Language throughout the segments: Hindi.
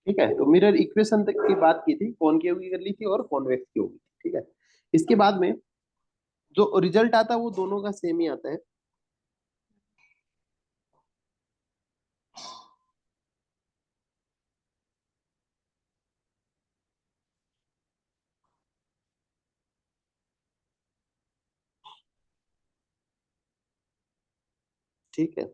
ठीक है, तो मिरर इक्वेशन तक की बात की थी, कॉनकेव की कर ली थी और कॉन्वेक्स की होगी। ठीक है, इसके बाद में जो रिजल्ट आता है वो दोनों का सेम ही आता है। ठीक है।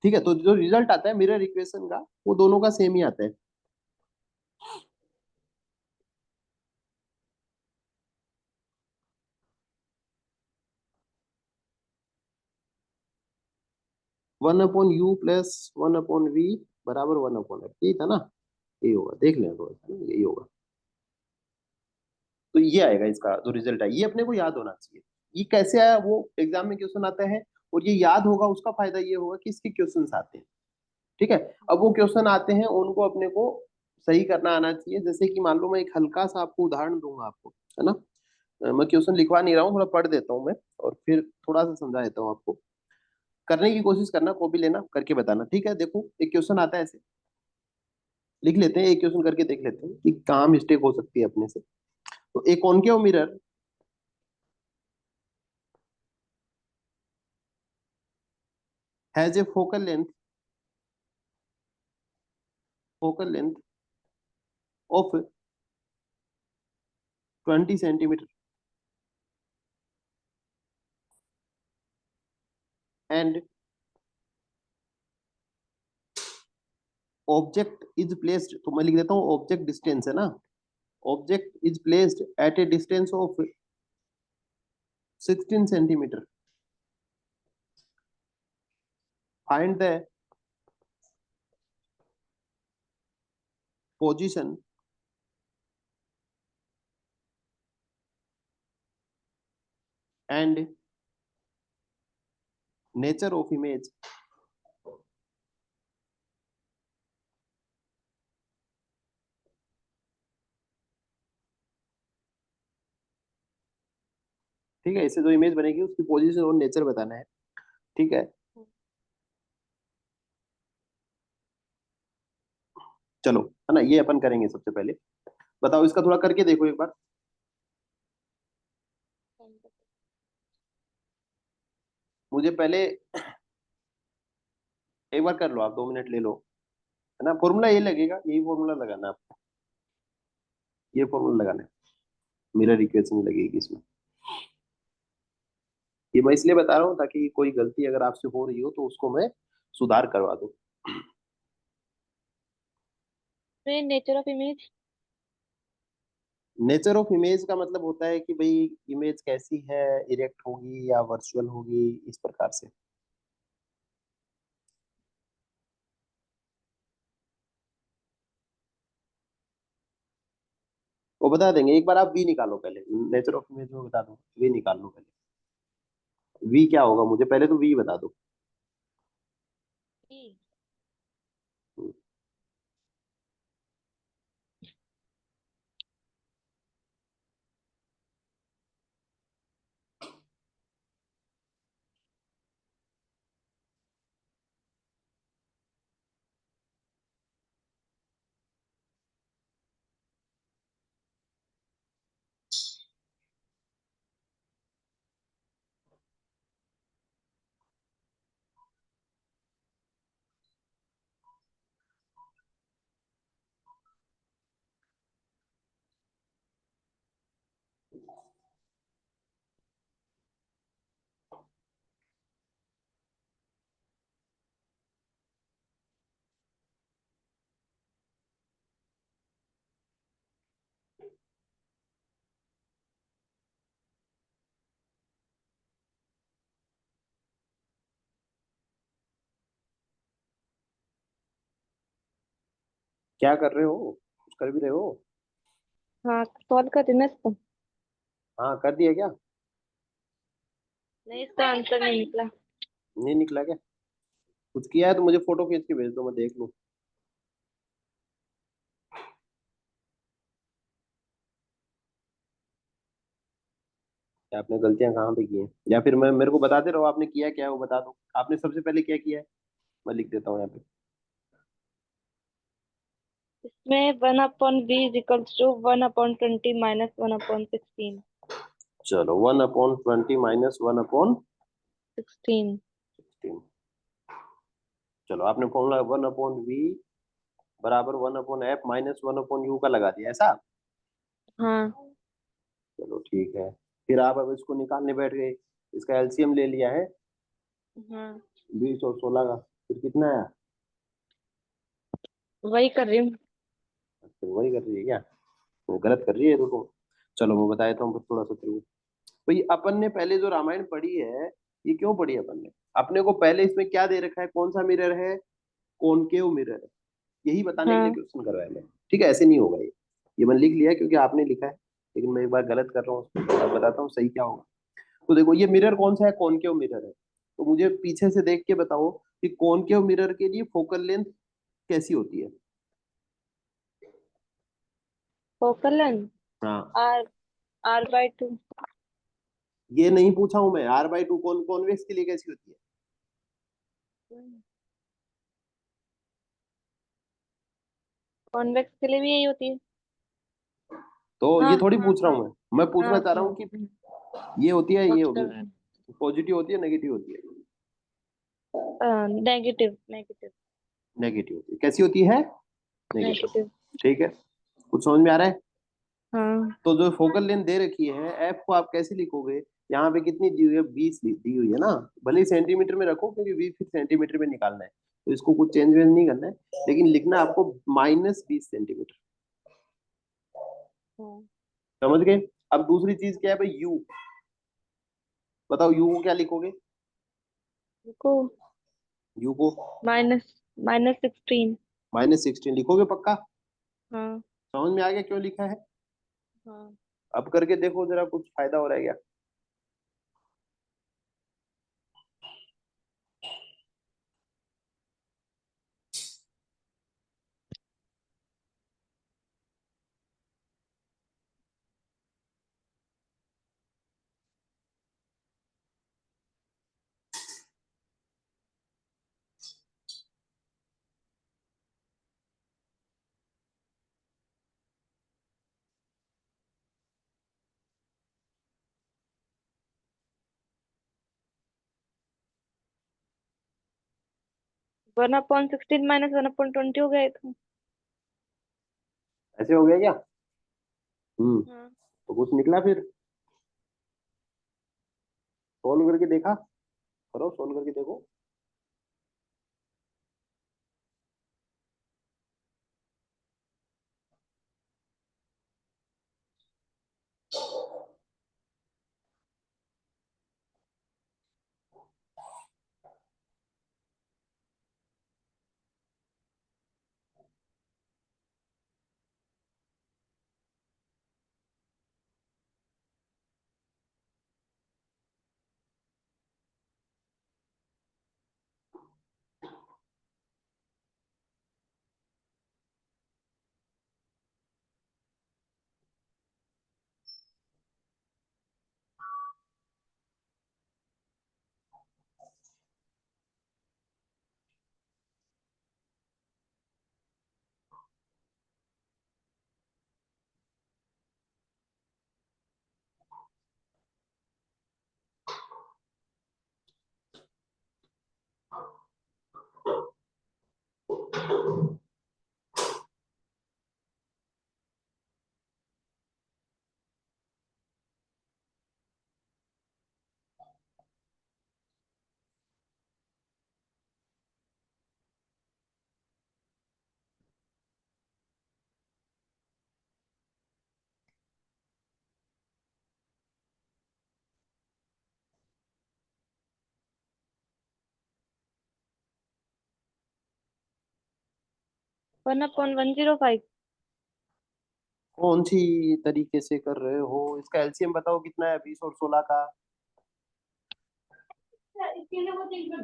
ठीक है, तो जो रिजल्ट आता है मिरर इक्वेशन का वो दोनों का सेम ही आता है। 1/u प्लस 1/v बराबर 1/f, यही था ना? यही होगा, देख लें थोड़ा सा ना, यही होगा। तो ये आएगा इसका जो रिजल्ट है, ये अपने को याद होना चाहिए। ये कैसे आया, वो एग्जाम में क्वेश्चन आता है, और ये याद होगा, उसका फायदा ये होगा कि इसके क्वेश्चन आते हैं। ठीक है। अब वो क्वेश्चन आते हैं, उनको अपने को सही करना आना चाहिए। जैसे कि मान लो मैं एक हल्का सा आपको उदाहरण दूंगा आपको, है ना? मैं क्वेश्चन लिखवा नहीं रहा हूँ, थोड़ा पढ़ देता हूँ मैं, और फिर थोड़ा सा समझा देता हूँ आपको। करने की कोशिश करना, कॉपी लेना, करके बताना। ठीक है, देखो एक क्वेश्चन आता है ऐसे, लिख लेते हैं, एक क्वेश्चन करके देख लेते हैं कि कहाँ मिस्टेक हो सकती है अपने से। तो एक concave mirror has a focal length of 20 centimetre and object is placed, तो मैं लिख देता हूँ ऑब्जेक्ट डिस्टेंस है ना, object is placed at A distance of 16 centimetre. Find the position and nature of image. ठीक है, इससे जो इमेज बनेगी उसकी पोजीशन और नेचर बताना है। ठीक है, चलो, है ना, ये अपन करेंगे सबसे पहले। बताओ, इसका थोड़ा करके देखो एक बार। मुझे पहले एक बार कर लो, आप 2 मिनट ले लो, है ना? फॉर्मूला ये लगेगा, यही फॉर्मूला लगाना है आपको, ये फॉर्मूला लगाना है, मिरर इक्वेशन लगेगी इसमें। ये मैं इसलिए बता रहा हूँ ताकि कोई गलती अगर आपसे हो रही हो तो उसको मैं सुधार करवा दूं। फिर nature of image. Nature of image का मतलब होता है कि भाई इमेज कैसी है, इरेक्ट होगी या वर्चुअल होगी, इस प्रकार से। वो बता देंगे, एक बार आप वी निकालो पहले, नेचर ऑफ इमेज में बता दो, वी निकाल लो पहले। वी क्या होगा, मुझे पहले तो वी बता दो। हम्म, क्या कर रहे हो, कुछ कर भी रहे हो? हाँ, सॉल्व कर देना इसको। हाँ, कर दिया क्या? नहीं, इसका आंसर नहीं निकला। नहीं निकला क्या? कुछ किया है तो मुझे फोटो खींच के भेज दो, मैं देख लूँ कि आपने गलतियां कहाँ पे की हैं, या फिर मैं मेरे को बताते रहो आपने किया क्या है, वो बता दो। आपने सबसे पहले क्या किया है, मैं लिख देता हूँ यहाँ पे। इसमें 1/v is equals to 1/20 minus 1/16। चलो 1/20 माइनस 1/16। 16। चलो आपने फॉर्मूला 1/v बराबर 1/f माइनस 1/u का लगा दिया ऐसा। हाँ। चलो ठीक है, फिर आप अब इसको निकालने बैठ गए, इसका एलसीएम ले लिया है हाँ 20 और 16 का, फिर कितना आया? वही कर रही हूँ। फिर वही कर रही है क्या? वो गलत कर रही है देखो। चलो मैं बता देता हूँ फिर थोड़ा सा तेरे को। भाई अपन ने पहले जो रामायण पढ़ी है, ये क्यों पढ़ी है अपन ने? अपने को पहले इसमें क्या दे रखा है, कौन सा मिरर है? कॉनकेव मिरर है। यही बताने के लिए हाँ क्वेश्चन करवाया मैंने, ठीक है? ऐसे नहीं होगा ये मैंने लिख लिया है क्योंकि आपने लिखा है, लेकिन मैं एक बार गलत कर रहा हूँ उसको, अब बताता हूँ सही क्या होगा। तो देखो ये मिरर कौन सा है, कॉनकेव मिरर है। तो मुझे पीछे से देख के बताओ कि कॉनकेव मिरर के लिए फोकल लेंथ कैसी होती है? फोकल लेंथ हाँ, आर R/2। ये नहीं पूछा हूं मैं, R/2 कॉन्वेक्स के लिए कैसी होती है? कॉन्वेक्स के लिए भी यही होती है। तो हाँ ये थोड़ी हाँ पूछ रहा हाँ हूँ मैं पूछना हाँ चाह रहा हूँ कि ये होती है, ये होगी, हाँ। पॉजिटिव होती है नेगेटिव होती है? नेगेटिव नेगेटिव नेगेटिव होती है, कैसी होती है? नेगेटिव। नेगेटिव। ठीक है, कुछ समझ में आ रहा है? हाँ तो जो फोकल लेंथ दे रखी है एफ को आप कैसे लिखोगे? यहाँ पे कितनी दी हुई है, 20 दी हुई है ना। भले ही सेंटीमीटर में रखो क्योंकि 20 फिर सेंटीमीटर में निकालना है, तो इसको कुछ चेंज वेंज नहीं करना है, लेकिन लिखना है आपको -20 सेंटीमीटर। हाँ। समझ गए? अब दूसरी चीज क्या है भाई, यू। बताओ यू को क्या लिखोगे? रुको। यू को माइनस -16। -16 लिखोगे पक्का? हाँ समझ में आ गया क्यों लिखा है? हाँ। अब करके देखो जरा, कुछ फायदा हो रहा है क्या? 1/16 माइनस 1/20 हो गया ये तो। ऐसे हो गया क्या? हाँ। तो कुछ निकला फिर? सोल्व करके देखा? करो सोल्व करके देखो। One upon 105। कौन सी तरीके से कर रहे हो? इसका एलसीएम बताओ कितना है 20 और 16 का?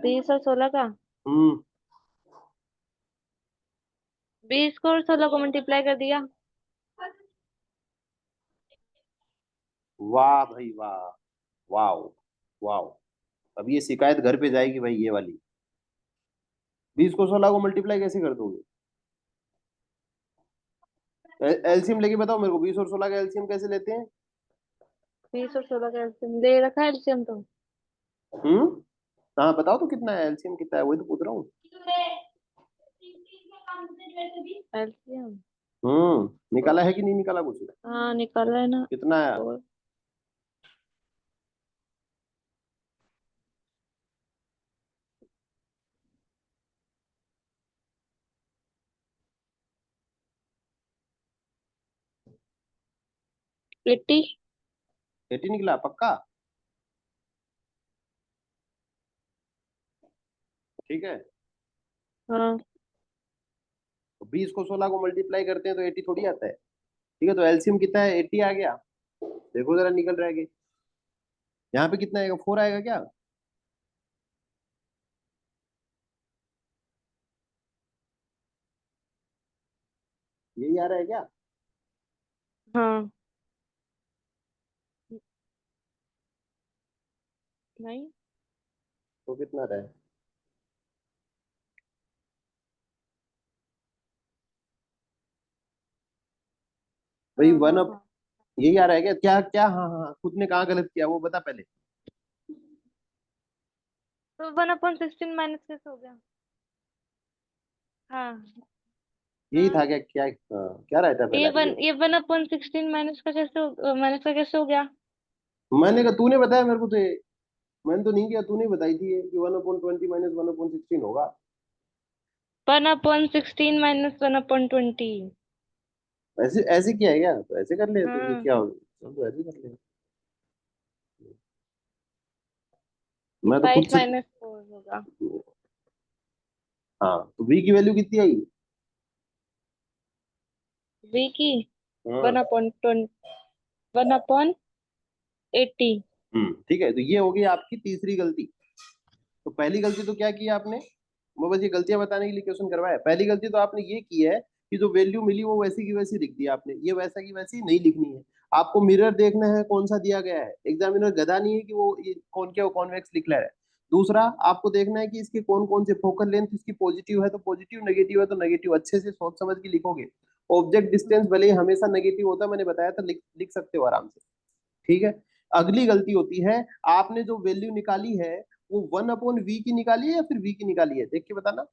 20 और 16 का। हम्म। 20 को और 16 को मल्टीप्लाई कर दिया। वाह भाई वाह, वाह, वाह। अब ये शिकायत घर पे जाएगी भाई, ये वाली। 20 को 16 को मल्टीप्लाई कैसे कर दोगे? एलसीएम लेके बताओ मेरे को, 20 और 16 का एलसीएम कैसे लेते हैं? 20 और 16 का एलसीएम दे रखा है एलसीएम तो। हम्म। हाँ बताओ तो कितना है एलसीएम, कितना है, वही तो पूछ रहा हूँ। एलसीएम निकाला है कि नहीं निकाला कुछ? हाँ निकाला है ना। कितना है? और 80। 80 निकला पक्का? ठीक है। हाँ तो 20 को 16 को मल्टीप्लाई करते हैं तो 80 थोड़ी आता है। ठीक है, तो एलसीएम कितना है? 80 आ गया। देखो जरा निकल रहा है कि यहाँ पे कितना आएगा, 4 आएगा क्या? यही आ रहा है क्या? हाँ। नहीं। तो कितना रहा है? भाई हाँ वन हाँ अप, हाँ। यही आ रहा है क्या? क्या क्या, हाँ हाँ हाँ, खुद ने कहाँ गलत किया वो बता पहले। तो 1/16 माइनस कैसे हो गया? हाँ यही हाँ। था क्या? क्या हाँ, क्या रहता है पहला ये? ये 1/16 माइनस का कैसे माइनस का कैसे हो गया? मैंने कहा, तूने बताया मेरे को तो ये। मैंने तो नहीं किया, तूने बताई थी ये कि 1/20 माइनस 1/16 होगा। 1/16 माइनस 1/20। ऐसे ऐसे किया है क्या? तो ऐसे कर ले, तो फिर हाँ। क्या होगा, चल तो ऐसे कर ले। मैं तो खुद 22 से। माइनस 4 होगा। हाँ, तो v की वैल्यू कितनी आई? v की हाँ। 1/80। ठीक है, तो ये होगी आपकी तीसरी गलती। तो पहली गलती तो क्या की आपने? मैं बस ये गलतियां बताने के लिए क्वेश्चन करवाया। पहली गलती तो आपने ये की है कि जो वैल्यू मिली वो वैसी की वैसी लिख दी आपने, ये वैसा की वैसी नहीं लिखनी है। आपको मिरर देखना है कौन सा दिया गया है, एग्जामिनर गधा नहीं है कि वो ये कौन क्या कॉन्वेक्स लिख रहा है। दूसरा, आपको देखना है कि इसके कौन कौन से फोकल लेंथ इसकी पॉजिटिव है तो पॉजिटिव, नेगेटिव है तो नेगेटिव, अच्छे से सोच समझ के लिखोगे। ऑब्जेक्ट डिस्टेंस भले ही हमेशा नेगेटिव होता है, मैंने बताया था, लिख लिख सकते हो आराम से। ठीक है। अगली गलती होती है, आपने जो वैल्यू निकाली है वो 1/v की निकाली है या फिर v की निकाली है, देख के बताना।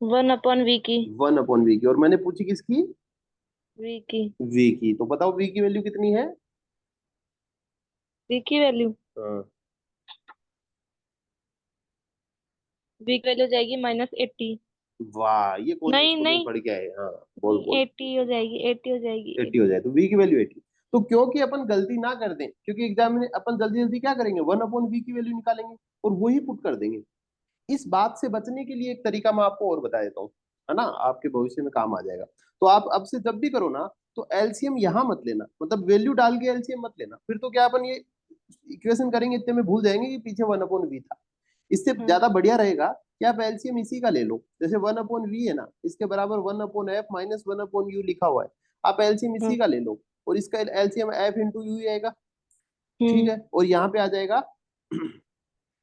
1/v की। 1/v की, और मैंने पूछी किसकी? v की। v की, तो बताओ v की वैल्यू कितनी है? v की वैल्यू। हाँ। v की वैल्यू जाएगी -80। वाह, ये कौन से नहीं स्कूल में नहीं पढ़ के आए? हाँ, बोल नहीं, बोल। 80 हो जाएगी, 80 हो जाएगी, 80 हो 80। जाए तो v की वैल्यू 80। तो क्योंकि अपन गलती ना कर दें, क्योंकि एग्जाम में अपन जल्दी जल्दी क्या करेंगे, 1/v की वैल्यू निकालेंगे और वही पुट कर देंगे। इस बात से बचने के लिए एक तरीका मैं आपको और बता देता हूँ, है ना, आपके भविष्य में काम आ जाएगा। तो आप अब से जब भी करो ना, तो एलसीएम यहां मत लेना, मतलब वैल्यू डाल के एलसीएम मत लेना, फिर तो क्या अपन ये इक्वेशन करेंगे इतने में भूल जाएंगे कि पीछे 1/v था। इससे हम्म ज्यादा बढ़िया रहेगा कि आप एलसीएम इसी का ले लो। जैसे 1/v है ना, इसके बराबर 1/f माइनस 1/u लिखा हुआ है। आप एलसीएम इसी हम्म का ले लो, और इसका एलसीएम f इंटू यू आएगा। ठीक हम्म है, और यहाँ पे आ जाएगा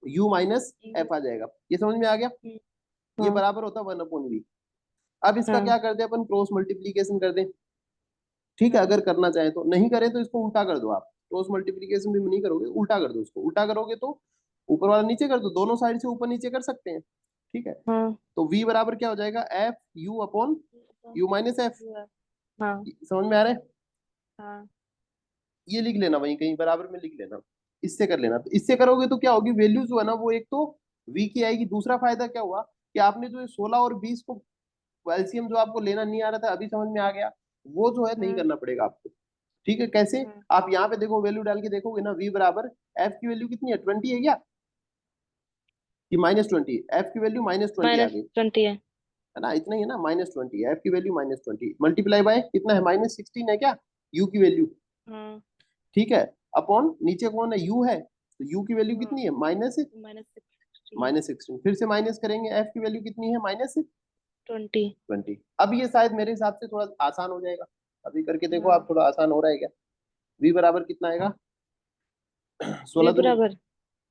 u माइनस हम्म f आ जाएगा। ये समझ में आ गया? ये हाँ बराबर होता है 1/v। अब इसका हाँ क्या करते हैं अपन, क्रॉस मल्टीप्लीकेशन कर दें। ठीक है, हाँ अगर करना चाहे तो, नहीं करें तो इसको उल्टा कर दो आप। क्रॉस मल्टीप्लीकेशन भी नहीं करोगे, उल्टा कर दो इसको। उल्टा करोगे तो ऊपर वाला नीचे कर दो, दोनों साइड से ऊपर नीचे कर सकते हैं। ठीक है, हाँ तो v बराबर क्या हो जाएगा, F you upon you minus F. हाँ समझ में आ रहा है? हाँ ये लिख लेना, वहीं कहीं बराबर में लिख लेना। इससे कर लेना, तो इससे करोगे तो क्या होगी, वैल्यू जो है ना वो एक तो v की आएगी। दूसरा फायदा क्या हुआ कि आपने जो ये 16 और 20 को एलसीएम जो आपको लेना नहीं आ रहा था, अभी समझ में आ गया। वो जो है नहीं हाँ करना पड़ेगा आपको। ठीक है, कैसे? हाँ आप यहाँ पे देखो, वैल्यू डाल के देखोगे ना, v बराबर एफ की वैल्यू कितनी है, 20 है क्या, कि -20? एफ की वैल्यू -20 आ गई, -20 है। है ना, इतना ही है ना, -20, एफ की वैल्यू -20 मल्टीप्लाई बाय कितना है, -16 है क्या, यू की वैल्यू। हाँ ठीक है, अपॉन नीचे कौन है, यू है, तो यू की वैल्यू हाँ कितनी है, माइनस -16। -16, फिर से माइनस करेंगे, एफ की वैल्यू कितनी है, -20। -20। अब ये शायद मेरे हिसाब से थोड़ा आसान हो जाएगा। अभी करके देखो आप, हाँ। थोड़ा आसान हो रहा है क्या? v बराबर कितना आएगा, v 16 दूनी बराबर।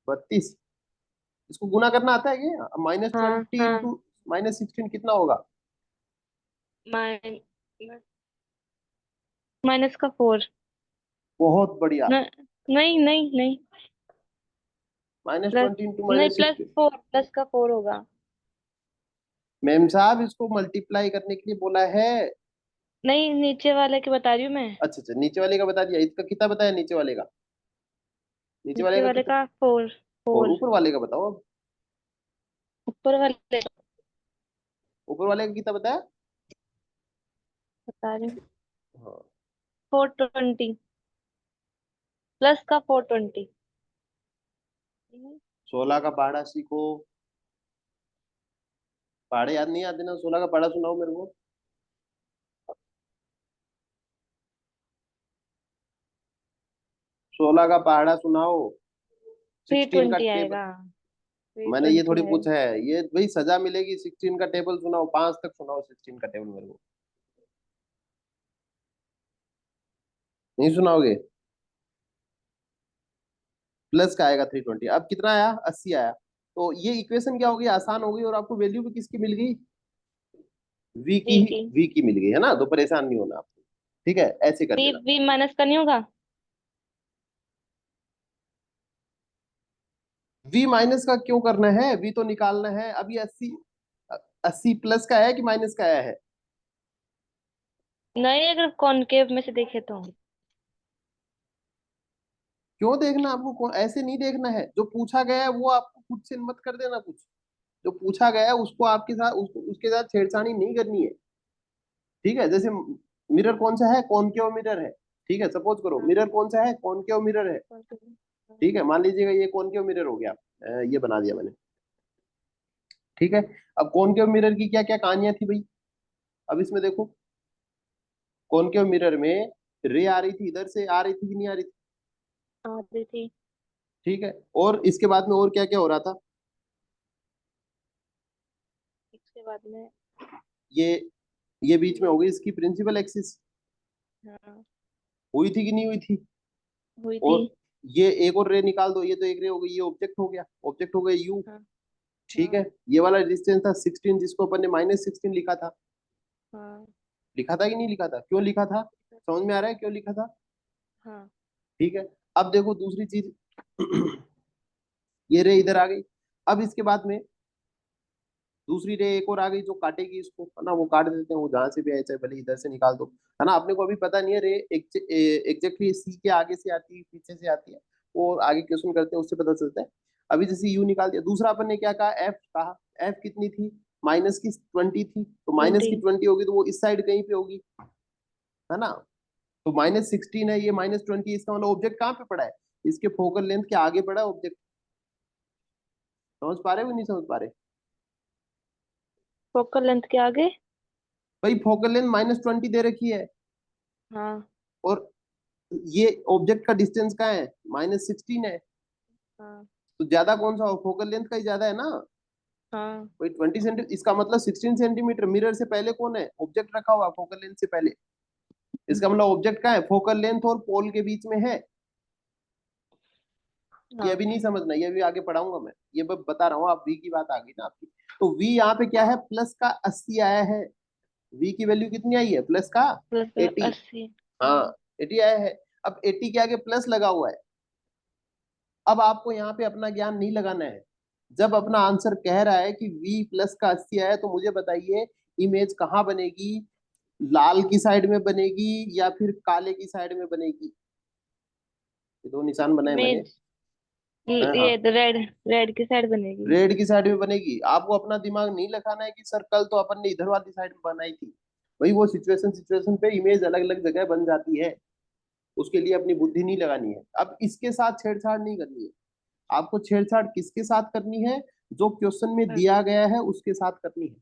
32। इसको गुना करना आता है ये, हाँ -20 हाँ। इंटू -16 कितना होगा? माइनस माइनस का 4। बहुत बढ़िया। न, नहीं नहीं नहीं। माइनस प्लस, 20 इंटू नहीं माइनस प्लस 16। 4, प्लस का 4 होगा। मैम साहब इसको मल्टीप्लाई करने के लिए बोला है। नहीं, नीचे वाले की बता रही हूँ मैं। अच्छा अच्छा, नीचे वाले का बता दिया, इसका कितना बताया नीचे वाले का? नीचे वाले नीचे का वाले कितना? का 4। और 4। ऊपर वाले का बताओ अब। ऊपर वाले ऊपर वाले का कितना बताया? बता रही हूँ। हाँ। 420, प्लस का 420। 16 का पहाड़ा सीखो। पहाड़े याद नहीं आते ना, 16 का पहाड़ा सुनाओ मेरे को। 16 का पहाड़ा सुनाओ। थ्री 16 का ट्वेंटी टेबल। आएगा। थ्री मैंने ये ट्वेंटी थोड़ी है। पूछा है, ये भाई सजा मिलेगी। 16 का टेबल सुनाओ, 5 तक सुनाओ 16 का टेबल मेरे को। नहीं सुनाओगे? प्लस का आएगा 320। अब कितना आया? 80 आया। तो ये इक्वेशन क्या हो गई? आसान हो गई, और आपको वैल्यू भी किसकी मिल गई? वी की वी ही। की। वी की मिल गई है ना, तो परेशान नहीं होना आपको। ठीक है, ऐसे कर वी लेना। वी माइनस का नहीं होगा। वी माइनस का क्यों करना है? वी तो निकालना है अभी। 80। 80 प्लस का है कि माइनस का आया है? नहीं, अगर कॉनकेव में से देखे तो। क्यों देखना आपको? ऐसे नहीं देखना है। जो पूछा गया है वो आपको खुद से मत कर देना कुछ। जो पूछा गया है उसको आपके साथ, उसके साथ छेड़छाड़ी नहीं करनी है। ठीक है, जैसे मिरर कौन सा है? कॉनकेव मिरर है। ठीक है, सपोज करो हाँ, मिरर कौन सा है? कॉनकेव मिरर है। concave। हाँ, ठीक है, मान लीजिएगा ये कॉनकेव मिरर हो गया। ये बना दिया मैंने। ठीक है। अब कॉनकेव मिरर की क्या क्या कहानियां थी भाई? अब इसमें देखो, कॉनकेव मिरर में रे आ रही थी, इधर से आ रही थी कि नहीं आ रही थी? आ रही थी। ठीक है। और इसके बाद में और क्या क्या हो रहा था? इसके बाद में। ये ये बीच में ये। हो गई इसकी प्रिंसिपल एक्सिस। हाँ, हुई थी कि नहीं हुई थी? हुई थी। और ये एक और रे निकाल दो, ये तो एक रे हो गई, ये ऑब्जेक्ट हो गया, ऑब्जेक्ट हो गया यू। हाँ। ठीक हाँ। है। ये वाला डिस्टेंस था 16, जिसको अपन ने -16 लिखा था। हाँ। लिखा था कि नहीं लिखा था? क्यों लिखा था? समझ में आ रहा है क्यों लिखा था? हाँ। ठीक है। अब देखो दूसरी चीज। ये रे इधर आ गई। अब इसके बाद में दूसरी रे एक और आ गई जो काटेगी इसको, है ना, वो काट देते हैं। वो जहां से भी आए, चाहे भले इधर से निकाल दो, है ना। अपने को अभी पता नहीं है रे एग्जैक्टली सी के आगे से आती है पीछे से आती है। वो आगे क्वेश्चन करते हैं उससे पता चलता है। अभी जैसे यू निकाल दिया। दूसरा अपन ने क्या कहा? एफ कहा। एफ कितनी थी? -20 थी, तो माइनस 20। की 20 होगी तो वो इस साइड कहीं पे होगी, है ना। तो -16 है, ये -20, इसका मतलब ऑब्जेक्ट कहाँ पे पड़ा है? इसके फोकल लेंथ के आगे पड़ा है ऑब्जेक्ट। समझ पा रहे हो कि नहीं समझ पा रहे? फोकल लेंथ के आगे। भाई फोकल लेंथ -20 दे रखी है, हाँ। और ये ऑब्जेक्ट का डिस्टेंस क्या है? -16 है। हाँ। तो ज्यादा कौन सा? फोकल लेंथ का ही ज्यादा है ना। हाँ। वही 20 सेंटीमीटर, इसका मतलब 16 सेंटीमीटर। मिरर से पहले कौन है? ऑब्जेक्ट रखा हुआ फोकल लेंथ से पहले। इसका मतलब ऑब्जेक्ट का है फोकल लेंथ और पोल के बीच में है। ये हाँ। अभी नहीं समझना, ये अभी आगे पढ़ाऊंगा मैं। ये बस बता रहा हूँ, आप वी की बात आ गई ना आपकी। तो वी यहाँ पे क्या है? प्लस का 80 आया है। वी की वैल्यू कितनी आई है? प्लस का प्लस 80। 80। हाँ, हाँ। 80 आया है। अब 80 के आगे प्लस लगा हुआ है। अब आपको यहाँ पे अपना ज्ञान नहीं लगाना है। जब अपना आंसर कह रहा है कि v प्लस का 80 आया, तो मुझे बताइए इमेज कहाँ बनेगी? लाल की साइड में बनेगी या फिर काले की साइड में बनेगी? ये दो निशान बनाए मैंने। इमेज। हाँ ये हाँ। रेड। रेड की साइड बनेगी। रेड की साइड में बनेगी। आपको अपना दिमाग नहीं लगाना है कि सर कल तो अपन ने इधर वाली साइड में बनाई थी। भाई वो सिचुएशन सिचुएशन पे इमेज अलग अलग जगह बन जाती है। उसके लिए अपनी बुद्धि नहीं लगानी है। अब इसके साथ छेड़छाड़ नहीं करनी है। आपको छेड़छाड़ किसके साथ करनी है? जो क्वेश्चन में हाँ। दिया गया है उसके साथ करनी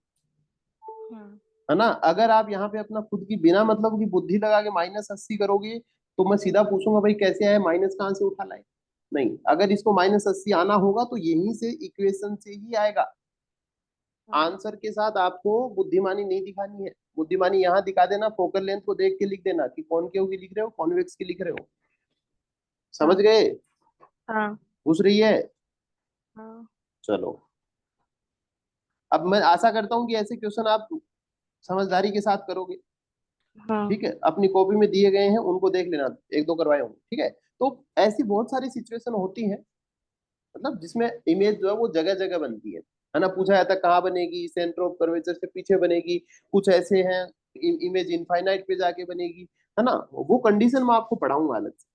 हाँ। है ना। अगर आप यहाँ पे अपना खुद की बिना मतलब की बुद्धि लगा के -80 करोगे, तो मैं सीधा पूछूंगा भाई कैसे आए, माइनस कहाँ से उठा लाए? नहीं, अगर इसको -80 आना होगा तो यहीं से इक्वेशन से ही आएगा। हाँ। आंसर के साथ आपको बुद्धिमानी नहीं दिखानी है। बुद्धिमानी यहाँ दिखा देना, फोकल लेंथ को देख के लिख देना कि कॉनकेव की लिख रहे हो कॉन्वेक्स की लिख रहे हो। समझ हाँ। गए? हाँ। घुस रही है? हाँ। चलो। अब मैं आशा करता हूँ कि ऐसे क्वेश्चन आप समझदारी के साथ करोगे। हाँ। ठीक है, अपनी कॉपी में दिए गए हैं उनको देख लेना, एक दो करवाए होंगे, ठीक है। तो ऐसी बहुत सारी सिचुएशन होती है, मतलब जिसमें इमेज जो है वो जगह जगह बनती है ना। पूछा जाता है कहाँ बनेगी, सेंटर ऑफ कर्वेचर से पीछे बनेगी, कुछ ऐसे हैं इमेज इनफाइनाइट पे जाके बनेगी, है ना। वो कंडीशन मैं आपको पढ़ाऊंगा अलग से,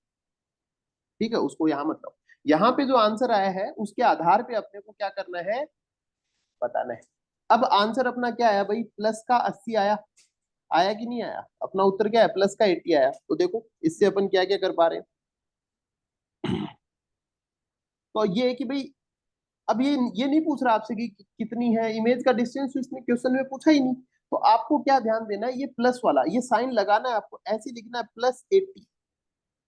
ठीक है, उसको यहाँ मतलब यहाँ पे जो आंसर आया है उसके आधार पे अपने को क्या करना है, बताना है। अब आंसर अपना क्या आया भाई, प्लस का 80 आया, आया कि नहीं आया, अपना उत्तर क्या है, प्लस का 80 आया। तो देखो इससे अपन क्या क्या कर पा रहे हैं। तो ये है कि भाई अब ये नहीं पूछ रहा आपसे कि कितनी है इमेज का डिस्टेंस, इसने क्वेश्चन में पूछा ही नहीं। तो आपको क्या ध्यान देना है, ये प्लस वाला ये साइन लगाना है आपको, ऐसे लिखना है +80,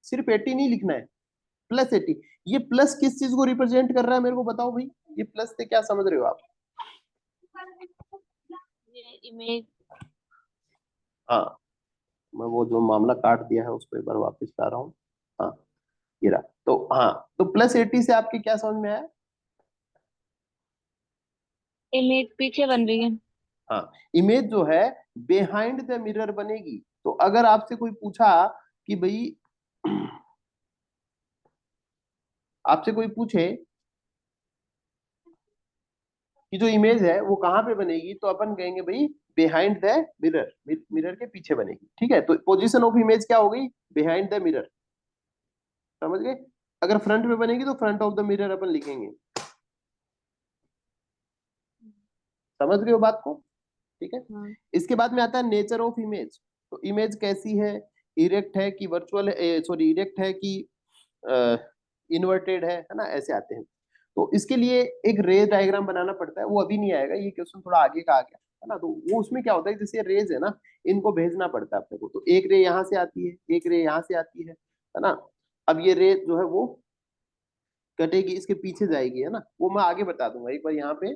सिर्फ 80 नहीं लिखना है, +80। ये प्लस किस चीज को रिप्रेजेंट कर रहा है मेरे को बताओ भाई, ये प्लस से क्या समझ रहे हो आप। ये इमेज। हाँ, मैं वो जो मामला काट दिया है उसको एक बार वापस ला रहा हूँ। हाँ, ये रहा। तो हाँ, तो +80 से आपके क्या समझ में आया। इमेज पीछे बन रही है। हाँ, इमेज जो है बिहाइंड द मिरर बनेगी। तो अगर आपसे कोई पूछा कि भाई आपसे कोई पूछे कि जो इमेज है वो कहाँ पे बनेगी, तो अपन कहेंगे भाई बिहाइंड द मिरर, मिरर के पीछे बनेगी, ठीक है। तो पोजीशन ऑफ इमेज क्या हो गई, बिहाइंड द मिरर, समझ गए। अगर फ्रंट में बनेगी तो फ्रंट ऑफ द मिरर अपन लिखेंगे, समझ गए हो बात को, ठीक है। हाँ। इसके बाद में आता है नेचर ऑफ इमेज। तो इमेज कैसी है, इरेक्ट है कि वर्चुअल, सॉरी इरेक्ट है कि इन्वर्टेड है ना, ऐसे आते हैं। तो इसके लिए एक रे डायग्राम बनाना पड़ता है, वो अभी नहीं आएगा, ये क्वेश्चन थोड़ा आगे का आ गया है ना। तो वो उसमें क्या होता है, जैसे रेज है ना, इनको भेजना पड़ता है अपने को। तो एक रे यहाँ से आती है, एक रे यहाँ से आती है ना। अब ये रे जो है वो कटेगी, इसके पीछे जाएगी, है ना। वो मैं आगे बता दूंगा एक बार। यहाँ पे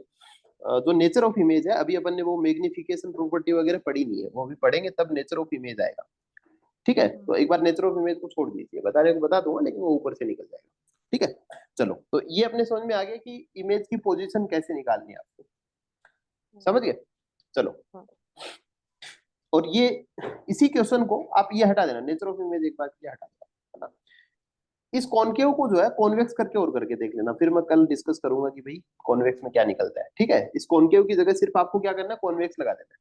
जो नेचर ऑफ इमेज है, अभी अपन ने वो मैग्निफिकेशन प्रॉपर्टी वगैरह पढ़ी नहीं है, वो अभी पढ़ेंगे तब नेचर ऑफ इमेज आएगा, ठीक है। तो एक बार नेचर ऑफ इमेज को छोड़ दीजिए, बताने को बता दूंगा लेकिन वो ऊपर से निकल जाएगा, ठीक है। चलो, तो ये अपने समझ में आ गया कि इमेज की पोजीशन कैसे निकालनी है आपको, समझ गए। चलो, हाँ। और ये इसी क्वेश्चन को आप ये हटा देना, नेचर ऑफ इमेज एक बार ये हटा देना, है ना। इस कॉनकेव को जो है कॉन्वेक्स करके और करके देख लेना, फिर मैं कल डिस्कस करूंगा कि भाई कॉन्वेक्स में क्या निकलता है, ठीक है। इस कॉनकेव की जगह सिर्फ आपको क्या करना है, कॉन्वेक्स लगा देना है,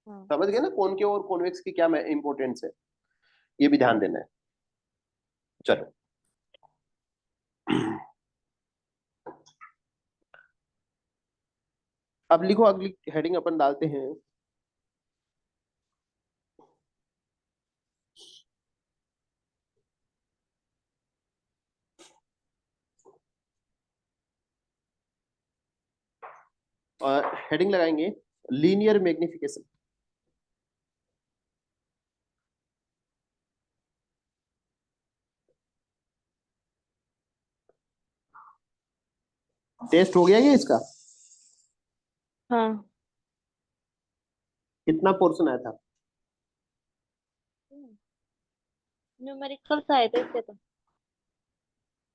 हाँ। समझ गए ना, कॉनकेव और कॉन्वेक्स की क्या इंपॉर्टेंस है, ये भी ध्यान देना है। चलो, अब लिखो, अगली हेडिंग अपन डालते हैं, और हेडिंग लगाएंगे लीनियर मैग्निफिकेशन। टेस्ट हो गया ये इसका, हाँ। कितना पोर्शन आया था। न्यूमेरिकल्स आए थे इससे तो।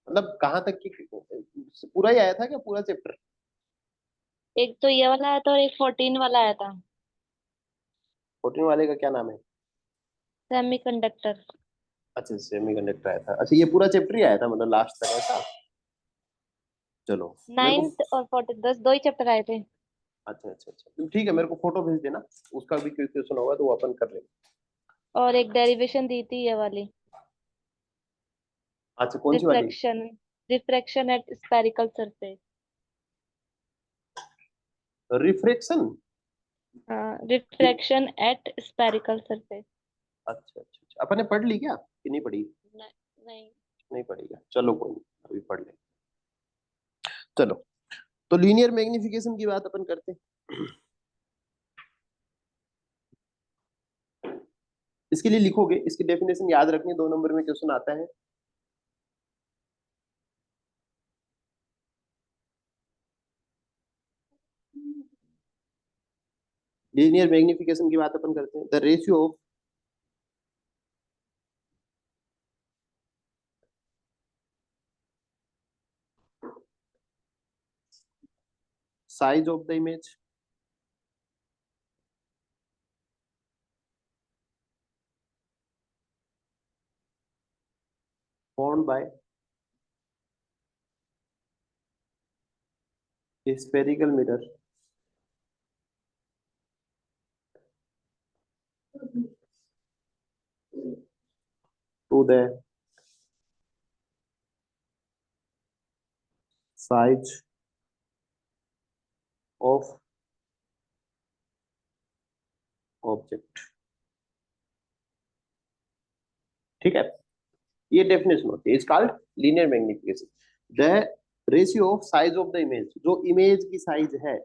मतलब कहाँ तक की, पूरा ही आया था क्या, पूरा चैप्टर। एक तो ये वाला आया था और एक 14 वाला आया था। 14 वाले का क्या नाम है। सेमीकंडक्टर। अच्छा, सेमीकंडक्टर आया था, अच्छा ये पूरा चैप्टर ही आया था मतलब लास्ट तक ऐसा। चलो, मेरे को, 9th और 14, 10 दो ही चैप्टर आए थे। अच्छा अच्छा अच्छा, तो ठीक है, मेरे को फोटो भेज देना, उसका भी कोई क्वेश्चन होगा तो वो अपन कर लेंगे। और एक डेरिवेशन दी थी ये वाली। अच्छा, कौन सी वाली। Refraction. Refraction at spherical surface. Refraction. हाँ, रिफ्रैक्शन एट स्फेरिकल सरफेस। अच्छा अच्छा अच्छा, अपन ने पढ़ ली क्या कि नहीं पढ़ी। नहीं। नहीं पढ़ेगा, चलो कोई नहीं, अभी पढ़ लेंगे। चलो, तो लीनियर मैग्निफिकेशन की बात अपन करते हैं। इसके लिए लिखोगे, इसकी डेफिनेशन याद रखनी, 2 नंबर में क्वेश्चन आता है। लीनियर मैग्निफिकेशन की बात अपन करते हैं, the ratio of size of the image formed by a spherical mirror to the size of object। ठीक है, ये डेफिनेशन होती है, it's called linear magnification. The ratio of size of the image, जो इमेज की साइज है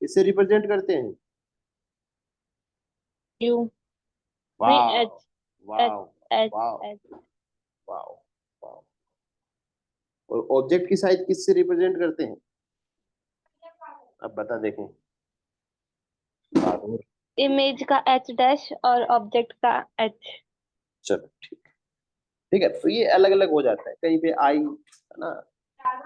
इससे रिप्रेजेंट करते हैं। यू नहीं, wow H H wow H wow H wow wow. और ऑब्जेक्ट की साइज किससे रिप्रेजेंट करते हैं, अब बता देखें। और इमेज का एच डैश और ऑब्जेक्ट का एच। चलो ठीक, ठीक है, तो ये अलग अलग हो जाता है, कहीं पे आई है ना,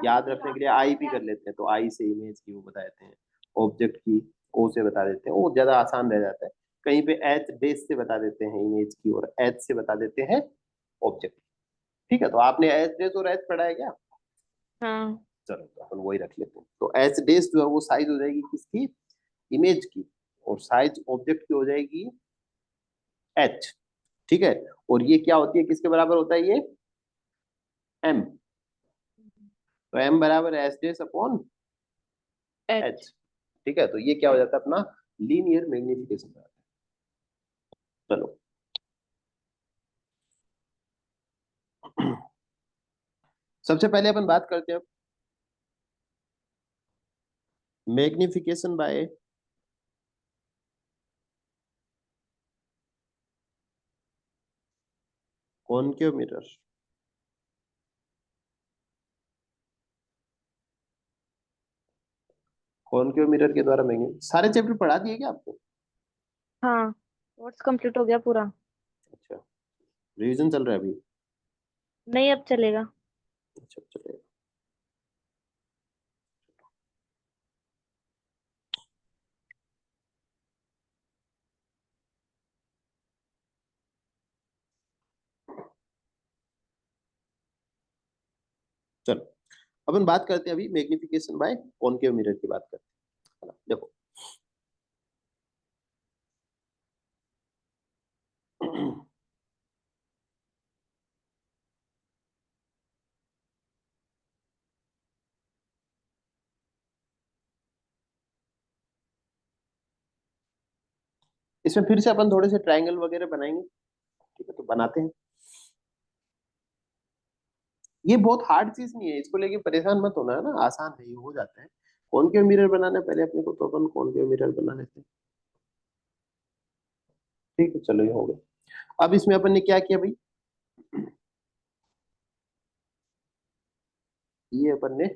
याद रखने के लिए आई भी कर लेते हैं, तो आई से इमेज की वो बता देते हैं, ऑब्जेक्ट की ओ से बता देते हैं, वो ज्यादा आसान रह जाता है। कहीं पे एच डेस से बता देते हैं इमेज की, और एच से बता देते हैं ऑब्जेक्ट। ठीक है, तो आपने एच डेस और एच पढ़ा है क्या? हाँ। चलो तो अपन वही रख लेते हैं। तो एच डेस जो है वो साइज हो जाएगी किसकी, इमेज की, और साइज ऑब्जेक्ट की हो जाएगी एच। ठीक है, और ये क्या होती है, किसके बराबर होता है ये, एम। तो एम बराबर H dash upon H. H. ठीक है, तो ये क्या हो जाता है अपना लीनियर मैग्निफिकेशन। चलो सबसे पहले अपन बात करते हैं magnification by concave mirror. Concave mirror के द्वारा मैग्नी, सारे चैप्टर पढ़ा दिए क्या आपको? हाँ, कोर्स कंप्लीट हो गया पूरा। अच्छा, रिवीजन चल रहा है अभी? नहीं, अब चलेगा। अच्छा चलिए, चलो अपन बात करते हैं अभी मैग्निफिकेशन बाय कॉनकेव मिरर की बात करते हैं, है ना? देखो इसमें फिर से अपन थोड़े से ट्रायंगल वगैरह बनाएंगे। ठीक है, तो बनाते हैं। ये बहुत हार्ड चीज नहीं है, इसको लेके परेशान मत होना, है ना, आसान है, ये हो जाता है। कॉनकेव मिरर बनाना है पहले अपने को, तो अपन कॉनकेव मिरर बना लेते हैं। ठीक है, चलो ये हो गया। अब इसमें अपन ने क्या किया भाई, ये अपन ने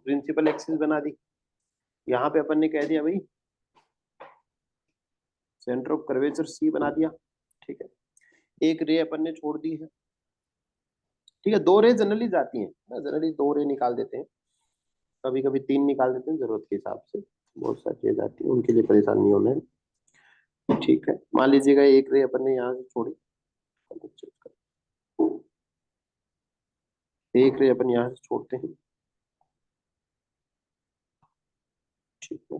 प्रिंसिपल एक्सिस बना दी। यहाँ पे अपन ने कह दिया भाई सेंटर ऑफ कर्वेचर सी बना दिया। ठीक है, एक रे अपन ने छोड़ दी है। ठीक है, दो रे जनरली जाती हैं ना, जनरली दो रे निकाल देते हैं, कभी कभी तीन निकाल देते हैं जरूरत के हिसाब से, बहुत सारी रे जाती है, उनके लिए परेशान नहीं होना है। ठीक है, मान लीजिएगा एक रे अपन ने यहाँ से छोड़ी, एक रे अपन यहाँ से छोड़ते हैं। ठीक है,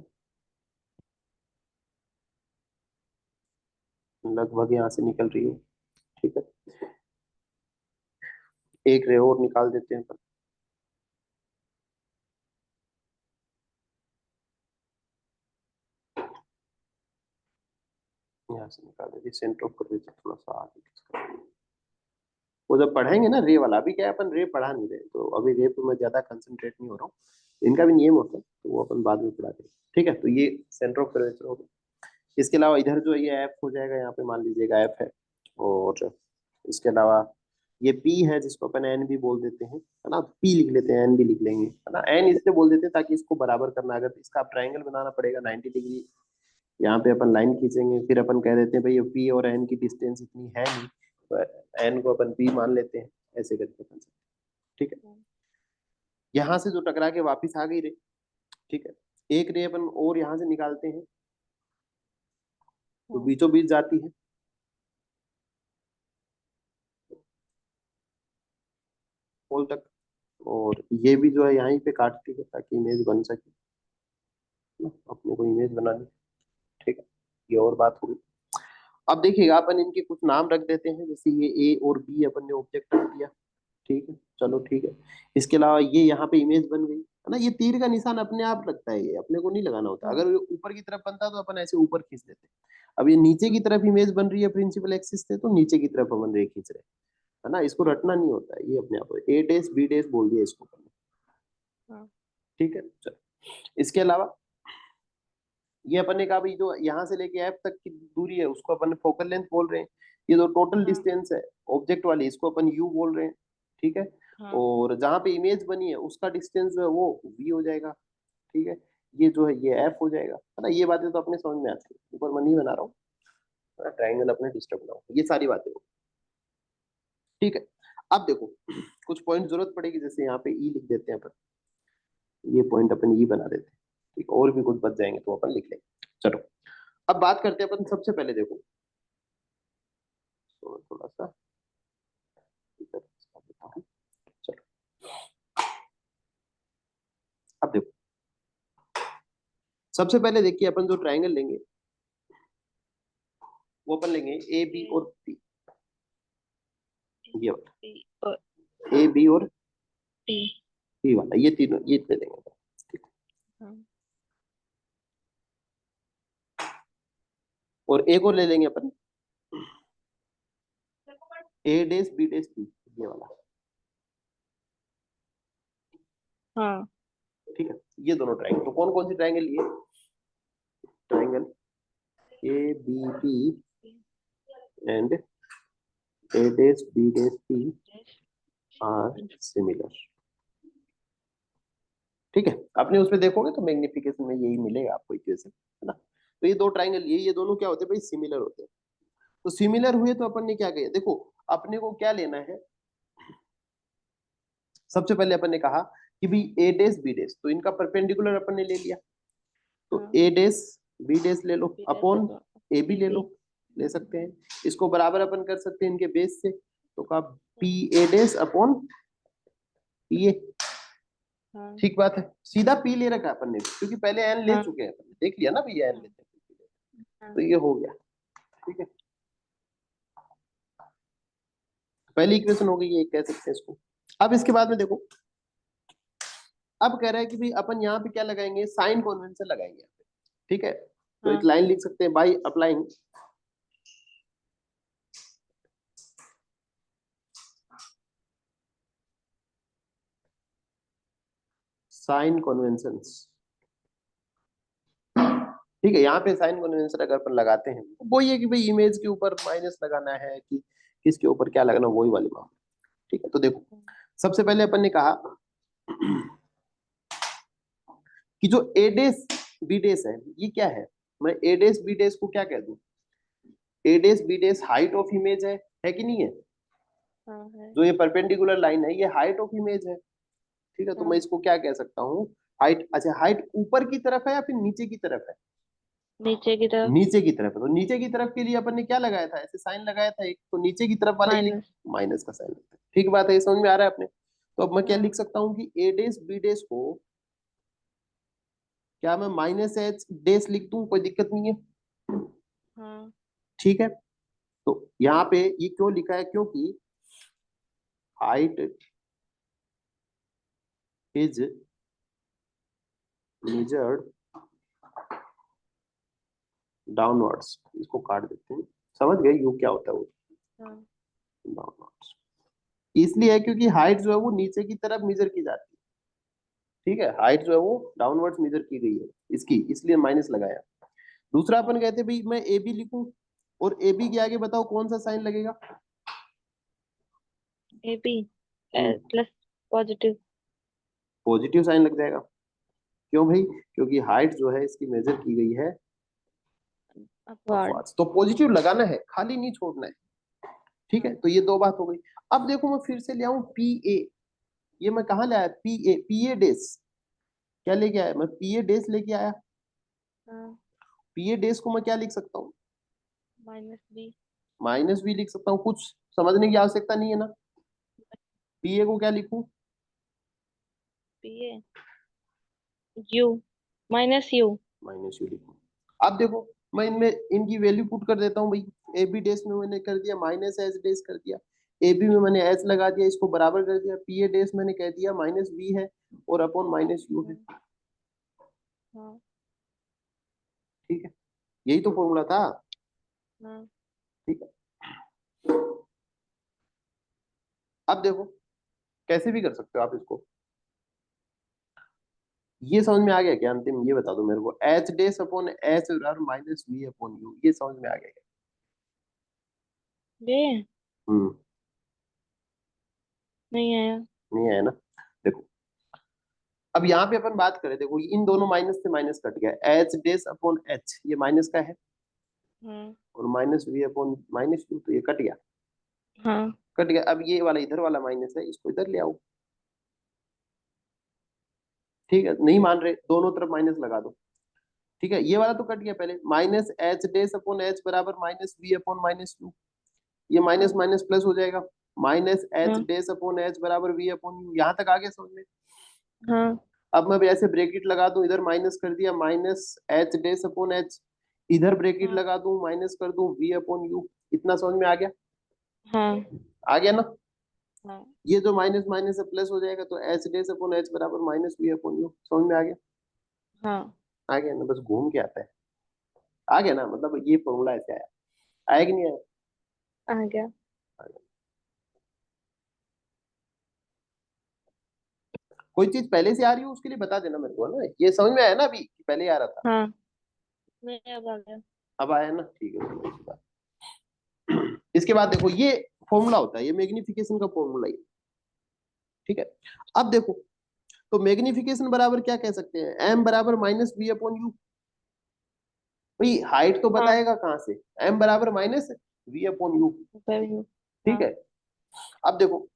लगभग यहाँ से निकल रही है। ठीक है, एक रे और निकाल देते हैं अपन, यहाँ से निकाल देते हैं, सेंटर ऑफ कर्वेचर थोड़ा सा आगे। वो जब पढ़ेंगे ना रे वाला, अभी क्या है अपन रे पढ़ा नहीं रहे, तो अभी रे पे मैं ज्यादा कंसंट्रेट नहीं हो रहा हूँ, इनका भी नियम होता है, तो वो अपन बाद में पढ़ा देंगे। ठीक है, तो ये सेंटर ऑफ कर्वेचर हो गया। इसके अलावा इधर जो है ये एफ हो जाएगा, यहाँ पे मान लीजिएगा एफ है, और इसके अलावा ये पी है जिसको अपन एन भी बोल देते हैं, है ना, पी लिख लेते हैं, एन भी लिख लेंगे, है ना, एन इसलिए बोल देते हैं ताकि इसको बराबर करना, अगर इसका आप ट्राइंगल बनाना पड़ेगा 90 डिग्री, यहाँ पे अपन लाइन खींचेंगे, फिर अपन कह देते हैं भाई पी और एन की डिस्टेंस इतनी है नहीं, तो एन को अपन पी मान लेते हैं, ऐसे करके अपन। ठीक है, यहाँ से जो टकरा के वापिस आ गई रे, ठीक है, एक रे अपन और यहाँ से निकालते हैं, तो बीचों बीच जाती है, होल तक, और ये भी जो है यहीं पे काटती है ताकि इमेज बन सके ना, अपने को इमेज बनानी। ठीक है, ये और बात होगी। अब देखिएगा अपन इनके कुछ नाम रख देते हैं, जैसे ये ए और बी अपन ने ऑब्जेक्ट रख दिया। ठीक है, चलो ठीक है। इसके अलावा ये यहाँ पे इमेज बन गई है ना, ये तीर का निशान अपने आप लगता है, ये अपने को नहीं लगाना होता। हाँ अगर ये ऊपर की तरफ बनता तो अपन ऐसे ऊपर खींच देते। अब ये नीचे की तरफ इमेज बन रही है प्रिंसिपल एक्सिस से, तो नीचे की तरफ अपन रे खींच रहे हैं, है ना। इसको रटना नहीं होता है, ये अपने आप ए डेस बी डेस बोल दिया इसको अपन ने। हाँ ठीक है, चलो। इसके अलावा ये अपन ने कहा भाई जो यहाँ से लेके ऐप तक की दूरी है उसको अपन फोकल लेंथ बोल रहे हैं। ये जो टोटल हाँ डिस्टेंस है ऑब्जेक्ट वाली, इसको अपन यू बोल रहे हैं। ठीक है, हाँ और जहाँ पे इमेज बनी है उसका डिस्टेंस जो है वो वी हो जाएगा। ठीक है, ये जो है ये एफ हो जाएगा, है ना। ये बातें तो अपने समझ में आती है, ऊपर मैं नहीं बना रहा हूँ, ट्राइंगल अपने डिस्टर्ब ना हो, ये सारी बातें हो। ठीक है, अब देखो कुछ पॉइंट जरूरत पड़ेगी, जैसे यहाँ पे ई लिख देते हैं अपन, ये पॉइंट अपन ई बना देते हैं। ठीक है, और भी कुछ बच जाएंगे तो अपन लिख लेंगे। चलो, अब बात करते हैं अपन, सबसे पहले देखो तो थोड़ा सा इधर इसका देता हूं। चलो, अब देखो सबसे पहले देखिए अपन जो ट्राइंगल लेंगे वो अपन लेंगे ए बी ए और पी। ये वाला बी और ए बी और टी। पी वाला, ये तीनों ये ले लेंगे अपन। ठीक है। हाँ और एक और ले लेंगे अपन, ए डेस बी डेस पी, ये वाला। हाँ ठीक है, ये दोनों ट्राइंगल, तो कौन कौन सी ट्राइंगल लिए? Triangle A B P and A dash B dash P are similar. ठीक है, आपने उसमें देखोगे तो मैग्निफिकेशन में यही मिलेगा आपको इक्वेशन, है ना। तो ये दो ट्राइंगल ये दोनों क्या होते हैं भाई, सिमिलर होते हैं। तो सिमिलर हुए तो अपन ने क्या किया, देखो अपने को क्या लेना है। सबसे पहले अपन ने कहा कि भी ए डेस बी डेस, तो इनका परपेंडिकुलर अपन ने ले लिया, तो हाँ ए डेस बी डेस ले लो b dash upon a b a ले बी। लो, ले सकते हैं। इसको बराबर अपन कर सकते हैं इनके बेस से, तो कहा P A days upon P A. हाँ ठीक बात है, सीधा पी ले रखा है अपन ने, क्योंकि पहले एन ले हाँ चुके हैं अपन ने, देख लिया ना भैया एन हाँ लेते हैं, हाँ तो ये हो गया। ठीक है, पहली इक्वेशन हो गई, ये कह सकते हैं इसको। अब इसके बाद में देखो, अब कह रहा है कि भाई अपन यहाँ पे क्या लगाएंगे, साइन कन्वेंशन लगाएंगे यहाँ पे। ठीक है, तो एक हाँ लाइन लिख सकते हैं, बाई अप्लाइंग साइन कन्वेंशंस। ठीक है, यहाँ पे साइन कन्वेंशन अगर अपन लगाते हैं तो वो ये कि भाई इमेज के ऊपर माइनस लगाना है कि किसके ऊपर क्या लगाना, वही वाली बात। ठीक है, तो देखो सबसे पहले अपन ने कहा कि जो ए डेस बी डेस है ये क्या है, मैं ए डेस बी डेस को क्या कह दूं, a dash B dash height of image है कि नहीं है। हाँ है। जो ये परपेंडिकुलर लाइन है ये हाइट ऑफ इमेज है। ठीक है, तो मैं हाँ इसको क्या कह सकता हूँ, हाइट। अच्छा, हाइट ऊपर की तरफ है या फिर नीचे की तरफ है? नीचे की तरफ नीचे की तरफ है, तो नीचे की तरफ के लिए अपन ने क्या लगाया था, ऐसे साइन लगाया था एक, तो नीचे की तरफ वाला ही लिख, माइनस। माइनस का साइन लगता है। ठीक बात है, ये समझ में आ रहा है अपने। तो अब मैं क्या हाँ लिख सकता हूँ कि ए डेस बी डेस को क्या मैं माइनस एच डेस लिख दूं, कोई दिक्कत नहीं है। हाँ ठीक है, तो यहाँ पे ये क्यों लिखा है, क्योंकि हाइट इज मेजर्ड डाउनवर्ड्स, इसको काट देते हैं, समझ गए यू क्या होता है वो, हाँ डाउनवर्ड्स। इसलिए है क्योंकि हाइट जो है वो नीचे की तरफ मेजर की जाती है। ठीक है, हाइट जो है वो डाउनवर्ड्स मेजर की गई है इसकी, इसलिए माइनस लगाया। दूसरा अपन हाँ कहते भाई मैं ए बी लिखूं, और ए बी के आगे बताओ कौन सा साइन लगेगा। A B plus positive positive sign लग जाएगा। क्यों भाई, क्योंकि हाइट जो है इसकी मेजर की गई है अपवर्ड। अपवार्ड्स, तो पॉजिटिव लगाना है, खाली नहीं छोड़ना है। ठीक है, हाँ तो ये दो बात हो गई। अब देखो मैं फिर से ले आऊं पी ए, ये मैं कहाँ ले आया, पी ए डेस, क्या लेके आया मैं, पी ए डेस लेके आया। हाँ पी ए डेस को मैं क्या लिख सकता हूँ, माइनस बी। माइनस भी लिख सकता हूँ, कुछ समझने की आवश्यकता नहीं है ना। पी ए को क्या लिखूं? P A you minus you. Minus you लिखूं। अब देखो मैं इनमें इनकी वैल्यू पुट कर देता हूँ भाई। ए बी डेस में मैंने कर दिया माइनस एच डेस कर दिया, ए बी में मैंने एच लगा दिया, इसको बराबर कर दिया, पी ए डेस मैंने कह दिया माइनस बी है और अपॉन माइनस यू है। हाँ ठीक है, यही तो फॉर्मूला था। हाँ ठीक है, अब देखो कैसे भी कर सकते हो आप इसको। ये समझ में आ गया क्या? अंतिम ये बता दो मेरे को, H dash upon H minus we upon U, ये समझ में आ गया क्या? ये हम्म। नहीं आया। नहीं है ना? देखो अब यहाँ पे अपन बात करें, देखो इन दोनों माइनस से माइनस कट गया, एच डेस अपॉन एच ये माइनस का है हाँ और minus we upon minus U, तो ये कट गया। हाँ कट गया, अब ये वाला इधर वाला माइनस है, इसको इधर ले आओ। ठीक है, नहीं मान रहे, दोनों तरफ माइनस लगा दो। ठीक है, ये वाला तो कट गया पहले, minus h dash upon h बराबर minus we upon minus u, ये माइनस हाँ माइनस प्लस हो जाएगा, माइनस एच हाँ डेस अपॉन एच बराबर वी अपॉन यू, यहाँ तक आ गया समझ में? हाँ अब मैं भी ऐसे ब्रेकेट लगा दूं, इधर माइनस कर दिया minus h dash upon H, इधर ब्रेकेट हाँ लगा दूं माइनस कर दूं वी अपॉन यू, इतना समझ में आ गया? हाँ आ गया ना? हाँ ये जो माइनस माइनस से प्लस हो जाएगा, तो एच डेस अपॉन एच बराबर माइनस वी अपॉन यू, समझ में आ गया? हाँ आ गया ना? बस घूम के आता है। आ गया ना? मतलब ये फॉर्मूला ऐसे आया, आया कि नहीं आया? आ गया। आ गया। कोई चीज पहले से आ रही हो उसके लिए बता देना मेरे को, है ना? ये समझ में आया ना अभी कि पहले आ रहा था? हाँ नहीं अब आ गया। अब आया ना? ठीक है, चलो इसके बाद इसके बाद देखो ये फॉर्मूला होता है, ये मैग्निफिकेशन का फॉर्मूला ही है। ठीक है, अब देखो तो मैग्निफिकेशन बराबर क्या कह सकते हैं, एम बराबर माइनस वी अपॉन यू। भाई हाइट तो हाँ बताएगा कहाँ से, एम बराबर minus we upon U. Value. ठीक हाँ है, अब देखो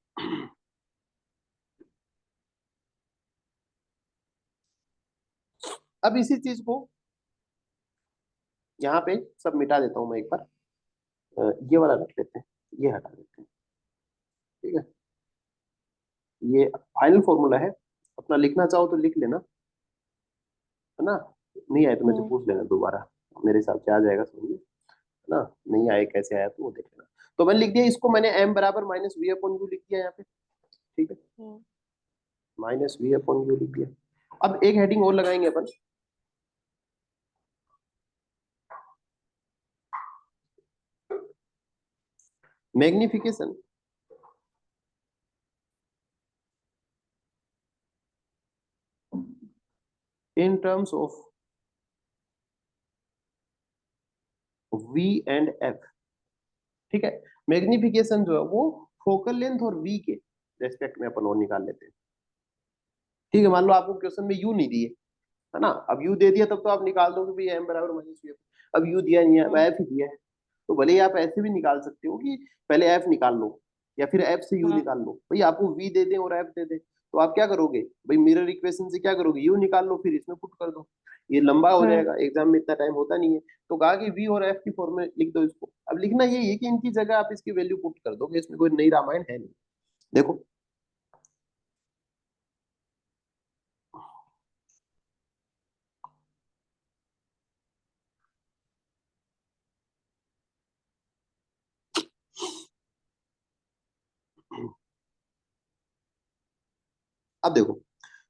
अब इसी चीज को यहाँ पे सब मिटा देता हूँ मैं एक बार। ये वाला रख लेते हैं, ये हटा देते हैं। ठीक है, ये फाइनल फॉर्मूला है अपना, लिखना चाहो तो लिख लेना, है ना? नहीं आए तो मुझे हम्म पूछ लेना दोबारा, मेरे हिसाब से आ जाएगा समझ में, है ना? नहीं आए कैसे आया तो वो देख लेना। तो मैंने लिख दिया इसको, मैंने एम बराबर माइनस वी अपॉन यू लिख दिया यहाँ पे। ठीक है, हम्म माइनस वी अपॉन यू लिख दिया। अब एक हेडिंग और लगाएंगे अपन, magnification in terms of we and F. ठीक है, मैग्निफिकेशन जो है वो फोकल लेंथ और वी के रेस्पेक्ट में अपन और निकाल लेते हैं। ठीक है, मान लो आपको क्वेश्चन में यू नहीं दिए, है ना? अब यू दे दिया तब तो आप निकाल दोगे भाई एम बराबर माइनस यू। अब यू दिया नहीं है, अब हाँ एफ ही दिया है, तो भले ही आप ऐसे भी निकाल सकते हो कि पहले एफ निकाल लो या फिर एफ से यू हाँ निकाल लो। भाई आपको वी दे दें और एफ दे दें तो आप क्या करोगे भाई, मिरर इक्वेशन से क्या करोगे, यू निकाल लो फिर इसमें पुट कर दो, ये लंबा हो हाँ जाएगा, एग्जाम में इतना टाइम होता नहीं है। तो कहा कि वी और एफ की फॉर्म में लिख दो इसको। अब लिखना यही है कि इनकी जगह आप इसकी वैल्यू पुट कर दोगे, इसमें कोई नई रामायण है नहीं। देखो अब देखो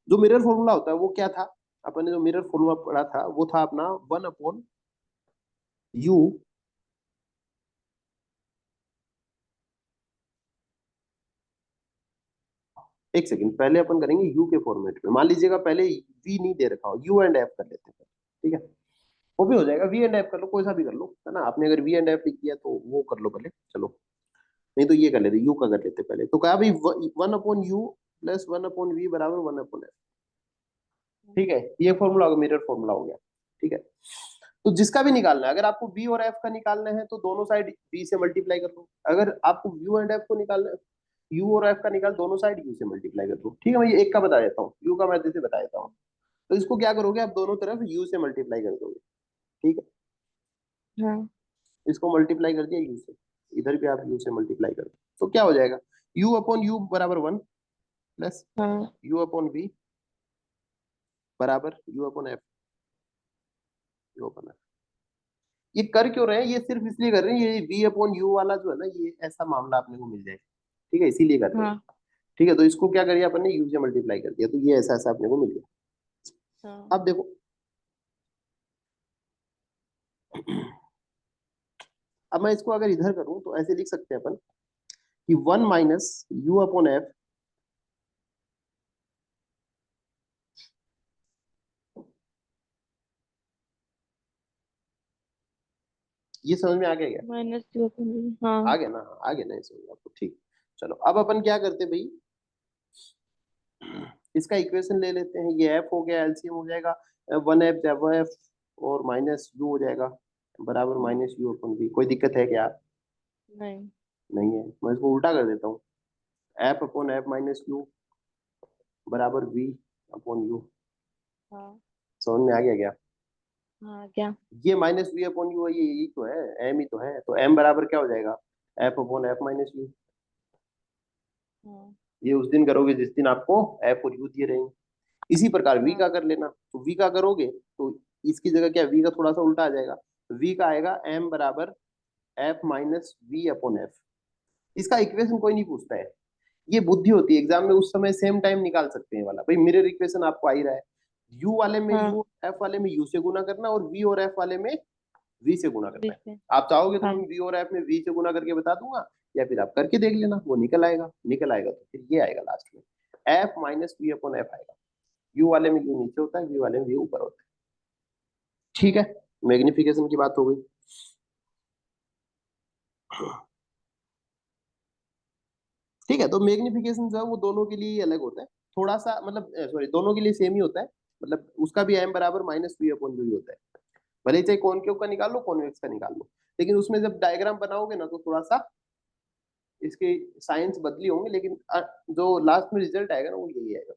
जो मिरर फॉर्मूला होता है वो क्या था, अपन ने जो मिरर फॉर्मूला पढ़ा था वो था अपना वन अपॉन यू, एक सेकंड पहले अपन करेंगे यू के फॉर्मेट में, मान लीजिएगा पहले वी नहीं दे रखा हो, यू एंड एफ कर लेते हैं। ठीक है, वो भी हो जाएगा, वी एंड एफ कर लो, कोई सा भी कर लो, है ना? आपने अगर वी एंड एफ लिख दिया तो वो कर लो पहले, चलो। नहीं तो ये कर लेते, यू का कर लेते पहले, तो कहा भाई one upon U plus one upon V बराबर वन अपॉन एफ। ठीक है, ये फॉर्मूला हो गया, मिरर फॉर्मूला हो गया। ठीक है, तो जिसका भी निकालना है, अगर आपको बी और एफ का निकालना है तो दोनों साइड बी से मल्टीप्लाई कर लो, अगर आपको यू एंड एफ को निकालना है, यू और एफ का निकाल, दोनों साइड यू से मल्टीप्लाई कर दो। ठीक है, मैं ये एक का बता देता हूँ, यू का मैं जैसे बता देता हूँ। तो इसको क्या करोगे आप, दोनों तरफ यू से मल्टीप्लाई कर दोगे। ठीक है, हाँ इसको मल्टीप्लाई कर दिया यू से, इधर भी आप यू से मल्टीप्लाई कर दो, तो क्या हो जाएगा, यू अपॉन यू बराबर 1 प्लस हाँ यू अपॉन वी बराबर you upon F, you upon F. ये कर क्यों रहे हैं, ये सिर्फ इसलिए कर रहे हैं, ये वी अपॉन यू वाला जो है ना, ये ऐसा मामला अपने को मिल जाए, ठीक है, इसीलिए कर रहे हैं। हाँ ठीक है, तो इसको क्या करिए अपन ने, यू से मल्टीप्लाई कर दिया, तो ये ऐसा ऐसा अपने को मिल गया। हाँ। अब देखो, अब मैं इसको अगर इधर करूं तो ऐसे लिख सकते हैं अपन कि 1 - यू अपॉन एफ, ये समझ में आ गया क्या? माइनस यू अपन वी, हाँ। आ गया ना, आ गया ना ये समझ में आपको, ठीक। चलो अब अपन क्या करते भाई, इसका इक्वेशन ले लेते हैं, ये एफ हो गया, एलसीएम हो जाएगा, 1 एफ जब एफ और माइनस यू हो जाएगा बराबर माइनस यू अपन भी। कोई दिक्कत है क्या? नहीं। नहीं है। मैं इसको उल्टा कर देता हूँ, F upon F minus you बराबर वी अपॉन यू। हाँ समझ में आ गया क्या? हाँ क्या। ये माइनस वी अपॉन यू है, ये यही तो है, एम ही तो है, तो एम बराबर क्या हो जाएगा, F upon F minus you. हाँ ये उस दिन करोगे जिस दिन आपको एफ और यू दिए रहेंगे। इसी प्रकार वी हाँ का कर लेना, तो वी का करोगे तो इसकी जगह क्या, वी का थोड़ा सा उल्टा आ जाएगा, वी का आएगा एम बराबर F minus we upon F. इसका इक्वेशन कोई नहीं पूछता है, ये बुद्धि होती है, एग्जाम में उस समय सेम टाइम निकाल सकते हैं वाला, भाई मिरर इक्वेशन आपको आ ही रहा है, यू वाले में हाँ। यू, एफ वाले में यू से गुना करना, और वी और एफ वाले में वी से गुना करना बीच है। में। आप चाहोगे तो हाँ मैं वी और एफ में वी से गुना करके बता दूंगा, या फिर आप करके देख लेना, वो निकल आएगा, निकल आएगा तो फिर ये आएगा लास्ट में, F minus we upon F आएगा। यू वाले में यू नीचे होता है, वी वाले में वी ऊपर होता है। ठीक है, मैग्निफिकेशन की बात हो गई। ठीक है, तो मैग्निफिकेशन जो है वो दोनों के लिए ही अलग होता है, थोड़ा सा मतलब सॉरी, दोनों के लिए सेम ही होता है, मतलब उसका भी एम बराबर माइनस वी अपॉन यू होता है, भले ही चाहे कॉनकेव का निकाल लो कॉन्वेक्स का निकाल लो, लेकिन उसमें जब डायग्राम बनाओगे ना तो थोड़ा सा इसके साइंस बदली होंगे, लेकिन जो लास्ट में रिजल्ट आएगा ना वो यही आएगा।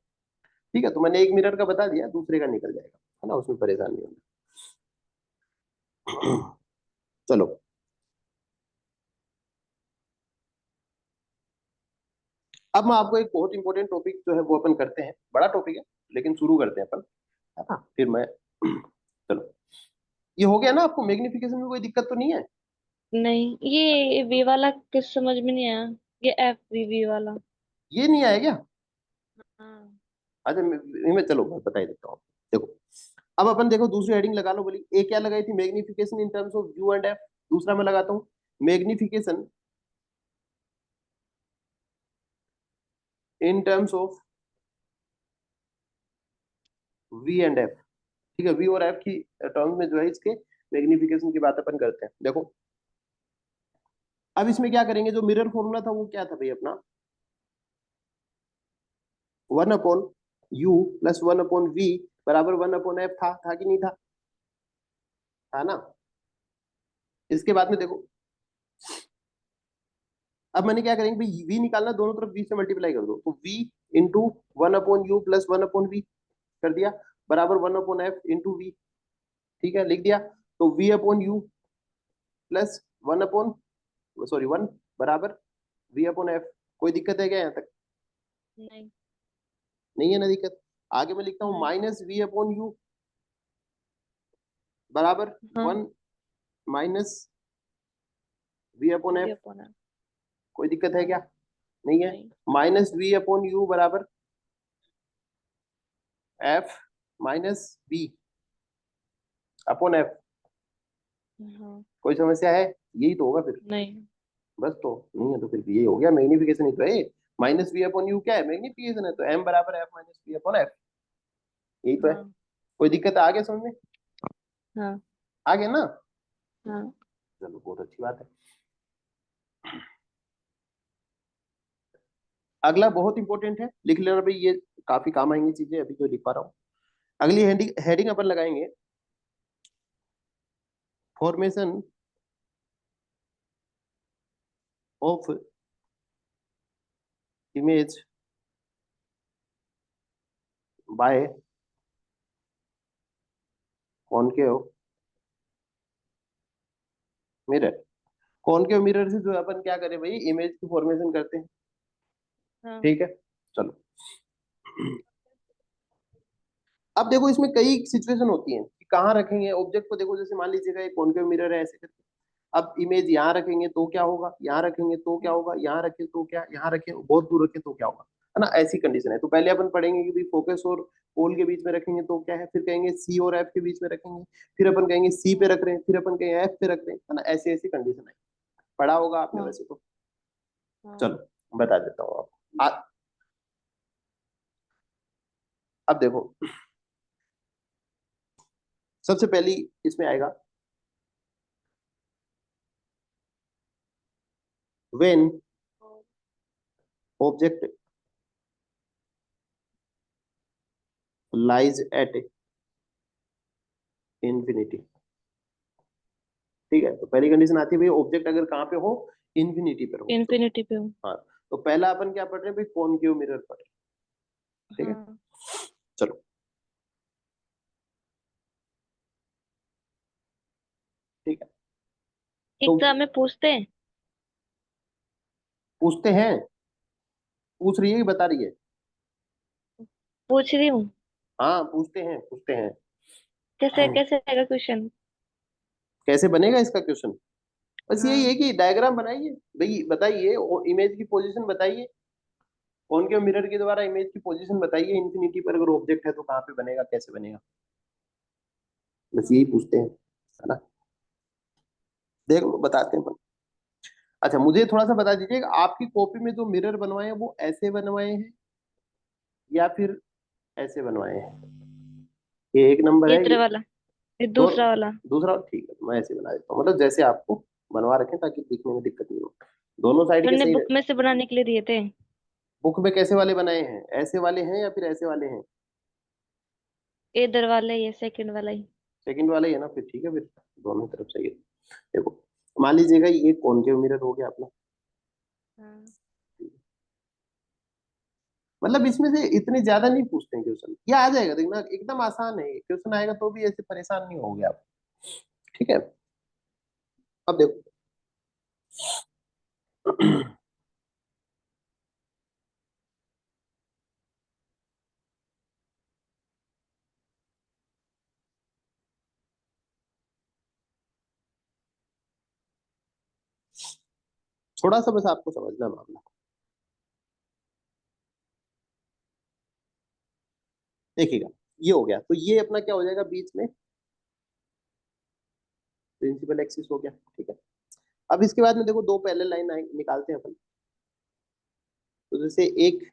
ठीक है, तो मैंने एक मिरर का बता दिया, दूसरे का निकल जाएगा, है ना, उसमें परेशान नहीं होना। चलो, अब मैं आपको एक बहुत इंपॉर्टेंट टॉपिक जो है वो अपन करते हैं, बड़ा टॉपिक है लेकिन शुरू करते हैं अपन, है ना, फिर मैं चलो, ये हो गया ना, आपको मैग्निफिकेशन में कोई दिक्कत तो नहीं है? नहीं, ये वी वाला किस समझ में नहीं आया। ये एफ वी वी वाला। ये नहीं आया क्या? हाँ अच्छा, मैं चलो मैं बता ही देता हूँ। देखो, अब अपन देखो दूसरी हेडिंग लगा लो, बोली ए क्या लगाई थी, magnification in terms of U and F. दूसरा मैं लगाता हूँ magnification in terms of we and F. ठीक है, वी और एफ की टर्म्स में जो है इसके मैग्निफिकेशन की बात अपन करते हैं। देखो, अब इसमें क्या करेंगे, जो मिरर फॉर्मूला था वो क्या था भाई अपना, 1/यू प्लस 1/वी बराबर 1/एफ था कि नहीं था? था ना। इसके बाद में देखो, अब मैंने क्या करेंगे भाई, वी निकालना, दोनों तरफ वी से मल्टीप्लाई कर दो, तो वी इंटू 1/यू प्लस 1/वी कर दिया बराबर 1/एफ इंटू वी। ठीक है, लिख दिया, तो V upon U plus 1 sorry 1 बराबर वी अपॉन एफ। कोई दिक्कत है क्या यहाँ तक? नहीं नहीं है ना दिक्कत। आगे मैं लिखता हूँ नहीं। माइनस वी अपॉन यू बराबर हाँ 1 minus we upon V F. Upon F. कोई दिक्कत है क्या? हाँ नहीं है। नहीं। माइनस वी अपॉन यू बराबर F minus B upon F. हाँ कोई समस्या है? यही तो होगा फिर। नहीं। बस, तो नहीं है तो फिर यही हो गया, मैग्निफिकेशन ही तो है। माइनस वी अपॉन यू क्या है, मैग्निफिकेशन है, तो एम बराबर F minus we upon F, यही तो है। हाँ कोई दिक्कत आ गया समझ में? हाँ आ गया ना? हाँ। चलो, बहुत अच्छी बात है। अगला बहुत इंपॉर्टेंट है, लिख लेना भाई, ये काफी काम आएंगी चीजें, अभी जो लिख पा रहा हूँ। अगली हेडिंग हेडिंग अपन लगाएंगे, formation of image by concave mirror. Concave mirror से जो अपन क्या करें भाई, इमेज की फॉर्मेशन करते हैं। हाँ। ठीक है, चलो। अब देखो इसमें कई सिचुएशन होती हैं कि कहाँ रखेंगे ऑब्जेक्ट को। देखो जैसे मान लीजिएगा एक कॉनकेव मिरर है ऐसे करके, अब इमेज यहाँ रखेंगे तो क्या होगा, यहाँ रखेंगे तो क्या होगा, यहाँ रखें तो क्या, यहाँ रखें बहुत दूर रखें तो क्या होगा, है ना, ऐसी कंडीशन है। तो पहले अपन पढ़ेंगे कि भाई फोकस और पोल के बीच में रखेंगे तो क्या है, फिर कहेंगे सी और एफ के बीच में रखेंगे, फिर अपन कहेंगे सी पे रख रहे हैं, फिर अपन कहेंगे एफ पे रख रहे हैं, है ना, ऐसी ऐसी कंडीशन है। पढ़ा होगा आपने हाँ। वैसे तो। हाँ। चलो बता देता हूँ आपको। अब देखो सबसे पहली इसमें आएगा when object lies at infinity. ठीक है, तो पहली कंडीशन आती है भाई ऑब्जेक्ट अगर कहाँ पे हो, इंफिनिटी पर हो तो। इंफिनिटी पे हूँ। हाँ, तो पहला अपन क्या पढ़ रहे हैं भाई, कॉनकेव मिरर पढ़ रहे हैं। ठीक है, हाँ। चलो। ठीक है, तो एग्जाम में पूछते हैं। पूछते हैं, पूछ रही है कि बता रही है? पूछ रही हूँ। हाँ पूछते हैं, पूछते हैं। कैसे कैसे आएगा क्वेश्चन? कैसे बनेगा इसका क्वेश्चन? बस यही हाँ। है कि डायग्राम बनाइए भाई, बताइए इमेज की पोजीशन बताइए, कॉनकेव मिरर के द्वारा इमेज की पोजीशन बताइए, इंफिनिटी पर अगर ऑब्जेक्ट है तो कहाँ पे बनेगा, कैसे बनेगा, बस यही पूछते हैं, है ना। देख लो बताते हैं अपन। अच्छा मुझे थोड़ा सा बता दीजिए आपकी कॉपी में जो मिरर बनवाए हैं वो ऐसे बनवाए हैं या फिर ऐसे बनवाए हैं? ये एक नंबर ये है इधर ये। वाला, ये दो, दूसरा वाला। दूसरा ठीक है, मैं ऐसे बना देता हूँ, मतलब जैसे आपको बनवा रखें ताकि दिखने में दिक्कत नहीं हो। दोनों साइड तो के उनने सही रहे। बुक में से बनाने के लिए दिए थे। बुक में कैसे वाले बनाए हैं, ऐसे वाले हैं या फिर ऐसे वाले हैं? ये इधर वाला, ये सेकंड वाला ही। सेकंड वाले ही है ना, फिर ठीक है, फिर दोनों तरफ सही है। देखो मान लीजिएगा ये कॉनकेव मिरर हो गया अपना। हाँ। मतलब इसमें से इतने ज्यादा नहीं पूछते हैं क्वेश्चन, ये आ जाएगा देखना, एकदम आसान है, क्वेश्चन आएगा तो भी ऐसे परेशान नहीं होगे आप। ठीक है, अब देखो। थोड़ा सा बस आपको समझना है मामला। देखिएगा, ये हो गया तो ये अपना क्या हो जाएगा बीच में, प्रिंसिपल एक्सिस हो गया। ठीक है, अब इसके बाद में देखो दो पैरेलल लाइन निकालते हैं अपन। तो जैसे एक,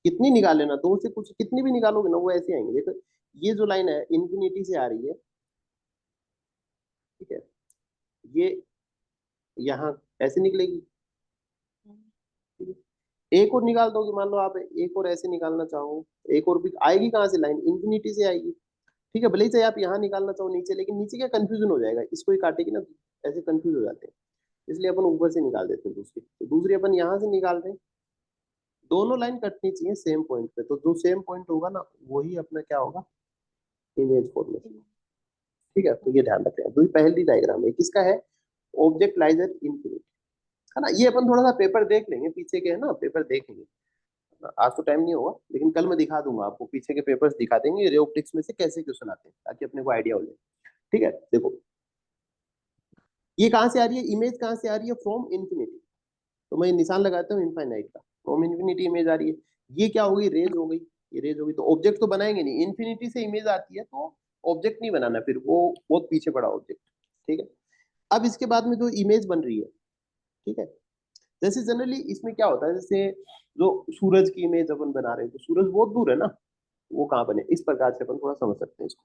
कितनी निकाल लेना, दो से कुछ कितनी भी निकालोगे ना वो ऐसे आएंगे। देखो ये जो लाइन है इंफिनिटी से आ रही है, ठीक है, ये यहाँ ऐसे निकलेगी। ठीक है, एक और निकाल दोगे, मान लो आप एक और ऐसे निकालना चाहो, एक और भी आएगी कहाँ से, लाइन इंफिनिटी से आएगी। ठीक है, भले ही चाहे आप यहाँ निकालना चाहो नीचे, लेकिन नीचे क्या कंफ्यूजन हो जाएगा, इसको ही काटेगी ना, ऐसे कंफ्यूज हो जाते हैं। इसलिए अपन ऊपर से निकाल देते हैं दूसरी, तो दूसरी अपन यहाँ से निकाल दें। दोनों लाइन कटनी चाहिए सेम पॉइंट पे, तो जो सेम पॉइंट होगा ना वही अपना क्या होगा, इमेज फॉर्मेशन। ठीक है, तो ये ध्यान रखें। तो ये पहली डायग्राम है, किसका है, ऑब्जेक्ट लाइज एट इंफिनिटी, है ना। ये अपन थोड़ा सा पेपर देख लेंगे, पीछे के है ना पेपर देख लेंगे। आज तो टाइम नहीं होगा, लेकिन कल मैं दिखा दूंगा आपको, पीछे के पेपर्स दिखा देंगे रे ऑप्टिक्स में से कैसे क्वेश्चन आते हैं, ताकि अपने को आइडिया हो जाए। ठीक है, देखो ये कहाँ से आ रही है, इमेज कहाँ से आ रही है, फ्रॉम इंफिनिटी। तो मैं निशान लगाता हूँ इनफाइनाइट का, फ्रॉम इंफिनिटी इमेज आ रही है। ये क्या हो गई, रेज हो गई, ये रेज हो गई, तो ऑब्जेक्ट तो बनाएंगे नहीं, इंफिनिटी से इमेज आती है तो ऑब्जेक्ट नहीं बनाना, फिर वो बहुत पीछे पड़ा ऑब्जेक्ट। ठीक है, अब इसके बाद में जो इमेज बन रही है, ठीक है, जैसे जनरली इसमें क्या होता है, जैसे जो सूरज की इमेज अपन बना रहे हैं तो सूरज बहुत दूर है ना, वो कहाँ बने, इस प्रकार से अपन थोड़ा समझ सकते हैं इसको।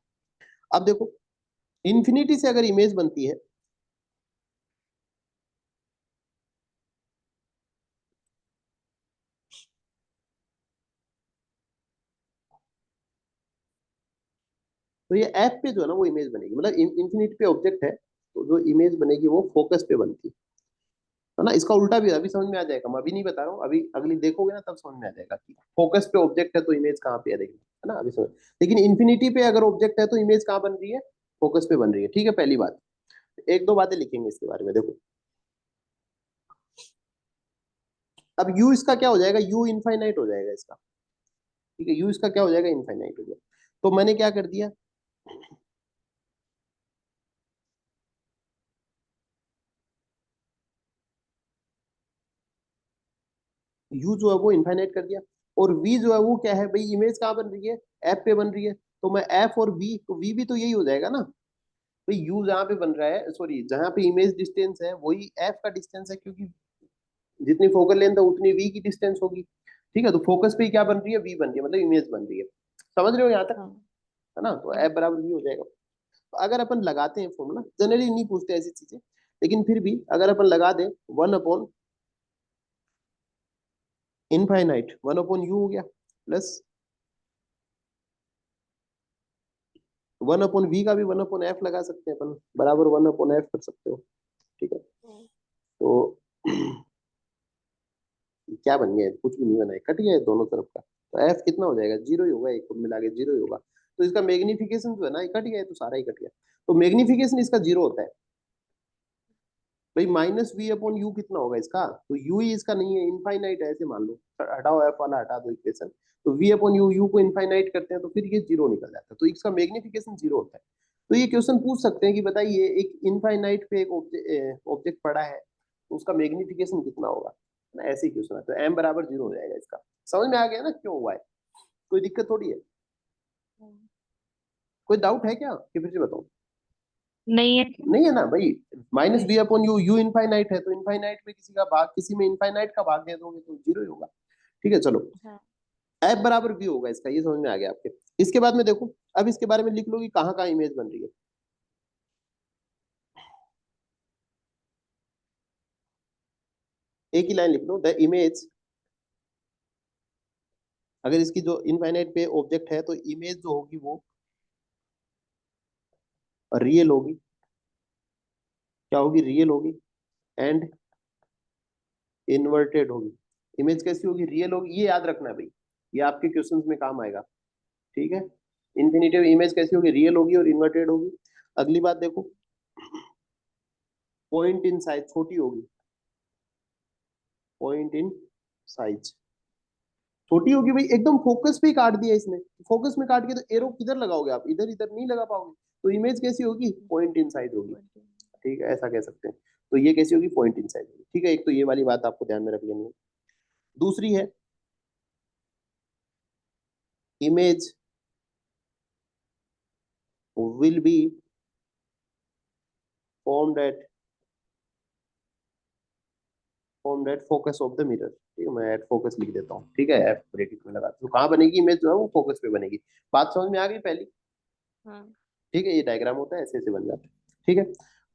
अब देखो इंफिनिटी से अगर इमेज बनती है, तो ये एफ पे जो है ना वो इमेज बनेगी, मतलब इंफिनिटी पे ऑब्जेक्ट है तो जो इमेज बनेगी वो फोकस पे बनती है ना। इसका उल्टा भी अभी समझ में आ जाएगा, मैं अभी नहीं बता रहा हूँ, अभी अगली देखोगे ना तब समझ में आ जाएगा कि फोकस पे ऑब्जेक्ट है तो इमेज कहाँ पे है, देखना है ना, अभी समझ। लेकिन इंफिनिटी पे अगर ऑब्जेक्ट है तो इमेज कहाँ बन रही है, फोकस पे बन रही है। ठीक है, पहली बात। एक दो बातें लिखेंगे इसके बारे में, देखो। अब u इसका क्या हो जाएगा, u इनफाइनाइट हो जाएगा इसका, ठीक है, u इसका क्या हो जाएगा, इनफाइनाइट हो जाएगा। तो मैंने क्या कर दिया, u जो है वो इनफाइनाइट कर दिया, और v जो है वो क्या है भाई, इमेज कहाँ बन रही है, f पे बन रही है, तो मैं f और v, तो v भी तो यही हो जाएगा ना भाई, u जहाँ पे बन रहा है, सॉरी जहाँ पे इमेज डिस्टेंस है वही f का डिस्टेंस है, क्योंकि जितनी फोकल लेंथ है उतनी v की डिस्टेंस होगी, ठीक है, तो फोकस पे क्या बन रही है, v बन रही है, मतलब इमेज बन रही है। समझ रहे हो यहाँ तक, हाँ। है ना, तो हाँ। f बराबर v हो जाएगा। तो अगर अपन लगाते हैं फॉर्मूला, जनरली नहीं पूछते ऐसी चीजें, लेकिन फिर भी अगर अपन लगा दें, 1/इनफाइनाइट 1/u हो गया, प्लस 1/v का भी 1/f लगा सकते हैं अपन, बराबर 1/f कर सकते हो, ठीक है। तो क्या बन गया है? कुछ भी नहीं बना है, कट गया है दोनों तरफ का, तो f कितना हो जाएगा, जीरो ही होगा, एक को मिला के जीरो ही होगा। तो इसका मैग्निफिकेशन जो है ना, ये कट गया है, तो सारा ही कट गया, तो मैग्निफिकेशन इसका जीरो होता है भाई। -v/u कितना होगा इसका, तो u ही इसका नहीं है, इनफाइनाइट है, ऐसे मान लो, हटाओ f वाला, हटा दो इक्वेशन, तो v/u, u को इनफाइनाइट करते हैं तो फिर ये जीरो निकल जाता है, तो इसका मैग्निफिकेशन जीरो होता है। तो ये क्वेश्चन पूछ सकते हैं कि बताइए एक इनफाइनाइट पे एक ऑब्जेक्ट पड़ा है, तो उसका मैग्निफिकेशन कितना होगा ना, ऐसे ही क्वेश्चन है, तो m बराबर जीरो हो जाएगा इसका। समझ में आ गया ना क्यों हुआ है, कोई दिक्कत थोड़ी है, कोई डाउट है क्या कि फिर से बताऊं। नहीं है। नहीं है ना भाई, -v/u, u इनफाइनाइट है, तो इनफाइनाइट में किसी का भाग, किसी में इनफाइनाइट का भाग दे दोगे तो जीरो ही होगा, ठीक है। चलो, हाँ। एफ बराबर v होगा इसका, ये समझ में आ गया आपके। इसके बाद में देखो, अब इसके बारे में लिख लो कि कहाँ कहाँ इमेज बन रही है। एक ही लाइन लिख लो, द इमेज, अगर इसकी जो इनफाइनाइट पे ऑब्जेक्ट है तो इमेज जो होगी वो रियल होगी, क्या होगी, रियल होगी, एंड इन्वर्टेड होगी। इमेज कैसी होगी, रियल होगी, ये याद रखना है भाई, ये आपके क्वेश्चंस में काम आएगा, ठीक है। इन्फिनिटिव इमेज कैसी होगी, रियल होगी और इन्वर्टेड होगी। अगली बात देखो, पॉइंट इन साइज छोटी होगी, पॉइंट इन साइज छोटी होगी भाई, एकदम फोकस पे ही काट दिया इसने, फोकस में काट के तो एरो किधर लगाओगे आप, इधर इधर नहीं लगा पाओगे, तो इमेज कैसी होगी, पॉइंट इन साइज होगी, ठीक है, ऐसा कह सकते हैं। तो ये कैसी होगी, पॉइंट इन साइज होगी, ठीक है, एक तो ये वाली बात आपको ध्यान में रख लेनी है। दूसरी है, image will be formed at focus of the mirror, ठीक है, मैं एट फोकस लिख देता हूँ, ठीक है, एफ ब्रैकेट में लगा, तो कहाँ बनेगी इमेज जो है वो फोकस पे बनेगी। बात समझ में आ गई पहली, हाँ। ठीक है, ये डायग्राम होता है, ऐसे ऐसे बन जाता है, ठीक है,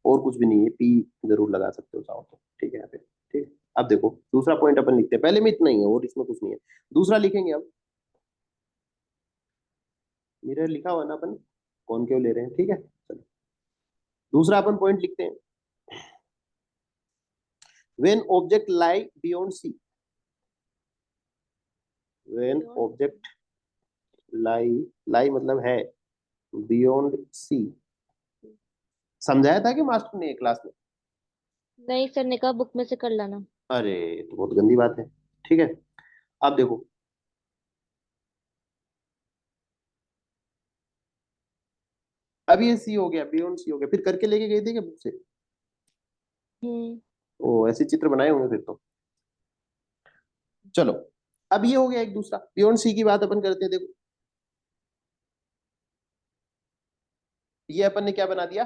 और कुछ भी नहीं है, पी जरूर लगा सकते हो चाहो तो, ठीक है यहाँ पे, ठीक। अब देखो दूसरा पॉइंट अपन लिखते हैं, पहले में इतना ही है और इसमें कुछ नहीं है, दूसरा लिखेंगे अब, मिरर लिखा हुआ ना अपन, कौन क्यों ले रहे हैं, ठीक है, चलो दूसरा अपन पॉइंट लिखते हैं, when object lie beyond c, when beyond. Object lie, lie मतलब है, बियॉन्ड सी, समझाया था कि मास्टर ने क्लास में, नहीं सर ने कहा बुक में से कर लाना। अरे तो बहुत गंदी बात है, ठीक है। अब देखो, अब ये सी हो गया, बियॉन्ड सी हो गया, फिर करके लेके गए थे क्या बुक से, हम्म। ओ ऐसे चित्र बनाए होंगे फिर तो। चलो, अब ये हो गया एक दूसरा, बियॉन्ड सी की बात अपन करते हैं, देखो ये अपन ने क्या बना दिया,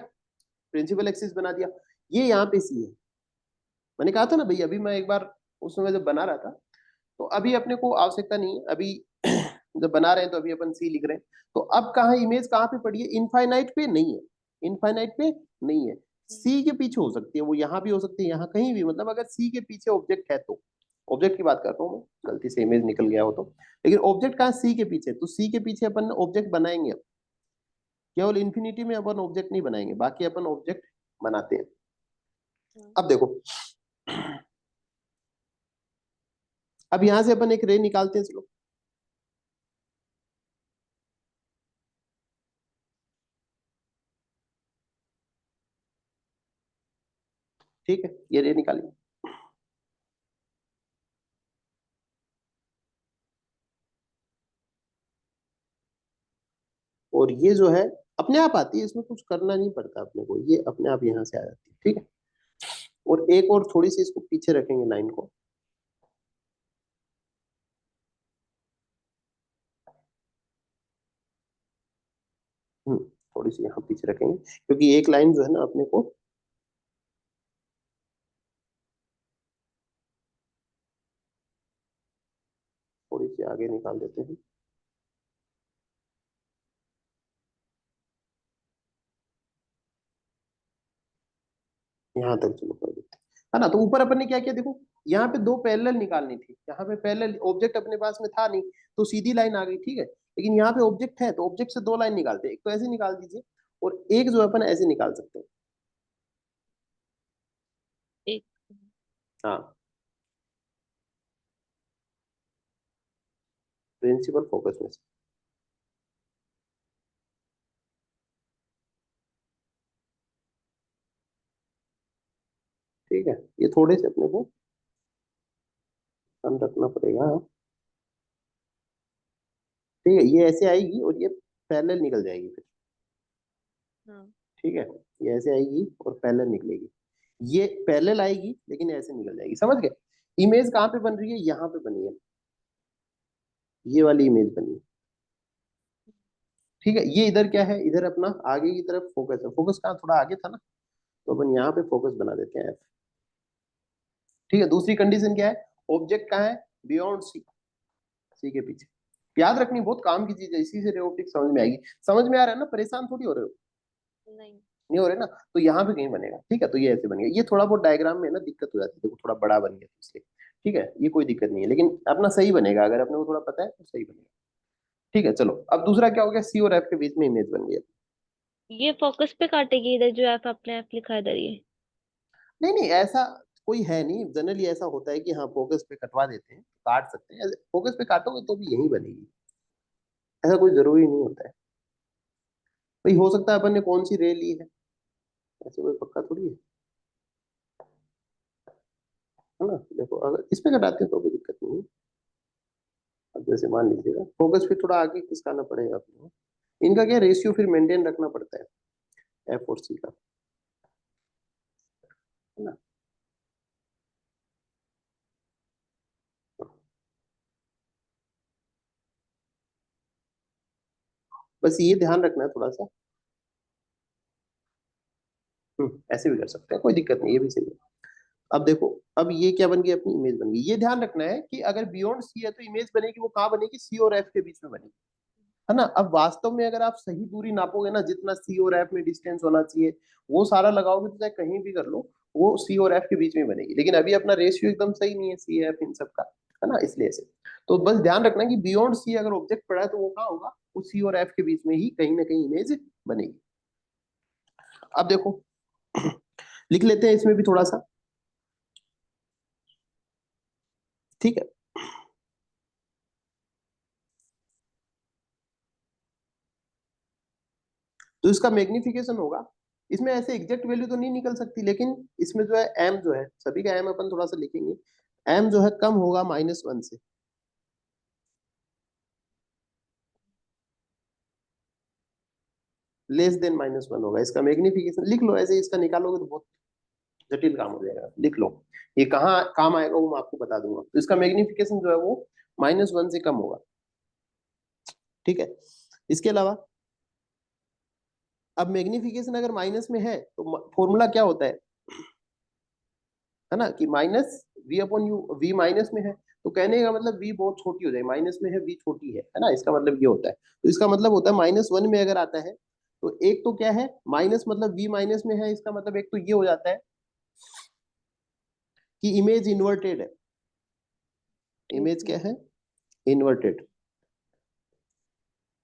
प्रिंसिपल एक्सिस बना दिया, ये यहाँ पे सी है, मैंने कहा था ना भाई, अभी मैं एक बार उस समय जब बना रहा था, तो अभी अपने को आवश्यकता नहीं है, अभी जब बना रहे हैं तो अभी अपन सी लिख रहे हैं। तो अब कहाँ इमेज कहाँ पे पड़ी है, इनफाइनाइट पे नहीं है, इनफाइनाइट पे नहीं है, सी के पीछे हो सकती है, वो यहाँ भी हो सकती है, यहाँ कहीं भी, मतलब अगर सी के पीछे ऑब्जेक्ट है तो, ऑब्जेक्ट की बात करता हूँ मैं, गलती से इमेज निकल गया हो तो, लेकिन ऑब्जेक्ट कहाँ, सी के पीछे, तो सी के पीछे अपन ऑब्जेक्ट बनाएंगे, केवल इन्फिनिटी में अपन ऑब्जेक्ट नहीं बनाएंगे, बाकी अपन ऑब्जेक्ट बनाते हैं। अब देखो, अब यहां से अपन एक रे निकालते हैं, चलो, ठीक है, ये रे निकालिए, और ये जो है अपने आप आती है, इसमें कुछ करना नहीं पड़ता अपने को, ये अपने आप यहाँ से आ जाती है। ठीक है, और एक और थोड़ी सी इसको पीछे रखेंगे लाइन को। थोड़ी सी यहाँ पीछे रखेंगे, क्योंकि एक लाइन जो है ना अपने को थोड़ी सी आगे निकाल देते हैं। यहाँ तक चलो कर देते हैं, है ना। तो ऊपर अपन ने क्या किया देखो, यहाँ पे दो पैरेलल निकालनी थी, यहाँ पे पैरेलल ऑब्जेक्ट अपने पास में था नहीं, तो सीधी लाइन आ गई। ठीक है, लेकिन यहाँ पे ऑब्जेक्ट है, तो ऑब्जेक्ट से दो लाइन निकालते हैं, एक तो ऐसे निकाल दीजिए और एक जो अपन ऐसे निकाल सकते हैं। एक हाँ, प्रिंसिपल फोकस में से। ठीक है, ये थोड़े से अपने को ध्यान रखना पड़ेगा। ठीक है, ये ऐसे आएगी और ये पैरेलल निकल जाएगी फिर। हाँ ठीक है, ये ऐसे आएगी और पैरेलल निकलेगी, ये पैरेलल आएगी लेकिन ऐसे निकल जाएगी। समझ गए? इमेज कहाँ पे बन रही है? यहाँ पे बनी है, ये वाली इमेज बनी है। ठीक है, ये इधर क्या है, इधर अपना आगे की तरफ फोकस है। फोकस कहाँ, थोड़ा आगे था ना, तो अपन यहाँ पे फोकस बना देते हैं F। ठीक है, दूसरी कंडीशन क्या है, ऑब्जेक्ट कहाँ है, बियॉन्ड सी, सी के पीछे। याद रखनी बहुत काम की चीज है, इसी से रे ऑप्टिक्स समझ में आएगी। समझ में आ रहा है ना, परेशान थोड़ी हो रहे हो? नहीं। नहीं हो रहे ना, तो यहाँ पे कहीं बनेगा। ठीक है, तो ये ऐसे बन गया, ये थोड़ा बहुत डायग्राम में ना दिक्कत हो जाती है, देखो थोड़ा बड़ा बन गया तो इसलिए। ठीक है, ये कोई दिक्कत नहीं है, लेकिन अपना सही बनेगा, अगर अपने को थोड़ा पता है तो सही बनेगा। ठीक है, चलो अब दूसरा क्या हो गया, सी और एफ के बीच में इमेज बन गई। ये फोकस पे काटेगी इधर, जो एफ आपने एफ लिखा है इधर ये। नहीं नहीं, ऐसा कोई है नहीं, जनरली ऐसा होता है कि हाँ फोकस पे कटवा देते हैं, काट सकते हैं। फोकस पे काटोगे तो भी यही बनेगी, ऐसा कोई जरूरी नहीं होता है। भाई हो सकता है अपन ने कौन सी रे ली है, ऐसे कोई पक्का थोड़ी है ना। देखो अगर इस पे कटाते हैं तो भी दिक्कत नहीं है। अब जैसे मान लीजिएगा फोकस पे थोड़ा आगे खिसकाना पड़ेगा आपको, इनका क्या रेशियो फिर मेंटेन रखना पड़ता है, एफ और सी का, है ना। बस ये ध्यान रखना है थोड़ा सा। ऐसे भी कर सकते हैं, कोई दिक्कत नहीं, ये भी सही है। अब देखो, अब ये क्या बन गई, अपनी इमेज बन गई। ये ध्यान रखना है कि अगर बियॉन्ड सी है तो इमेज बनेगी, वो कहाँ बनेगी, सी और एफ के बीच में बनेगी, है ना। अब वास्तव में अगर आप सही दूरी नापोगे ना, जितना सी और एफ में डिस्टेंस होना चाहिए वो सारा लगाओगे, तो चाहे कहीं भी कर लो, वो सी और एफ के बीच में बनेगी। लेकिन अभी अपना रेशियो एकदम सही नहीं है सी एफ इन सब का, है ना, इसलिए से। तो बस ध्यान रखना कि बियॉन्ड सी अगर ऑब्जेक्ट पड़ा है तो वो कहाँ होगा, वो सी और एफ के बीच में ही कहीं ना कहीं इमेज बनेगी। अब देखो लिख लेते हैं इसमें भी थोड़ा सा। ठीक है, तो इसका मैग्निफिकेशन होगा, इसमें ऐसे एग्जैक्ट वैल्यू तो नहीं निकल सकती, लेकिन इसमें जो है एम जो है, सभी का एम अपन थोड़ा सा लिखेंगे, एम जो है कम होगा -1 से। लेस देन -1 होगा, इसका मैग्निफिकेशन लिख लो ऐसे, इसका निकालोगे तो बहुत जटिल काम हो जाएगा, लिख लो। ये कहाँ काम आएगा वो मैं आपको बता दूंगा। तो इसका मैग्निफिकेशन जो है वो -1 से कम होगा। ठीक है, इसके अलावा अब मैग्निफिकेशन अगर माइनस में है तो फॉर्मूला क्या होता है ना, कि minus we upon U, V minus में है तो कहने का मतलब वी बहुत छोटी हो जाए, माइनस में है वी छोटी है ना, इसका मतलब ये होता है। तो इसका मतलब होता है -1 में अगर आता है तो एक तो क्या है, माइनस मतलब वी माइनस में है, इसका मतलब एक तो ये हो जाता है कि इमेज इन्वर्टेड है। ठीक इमेज है। क्या है, इन्वर्टेड।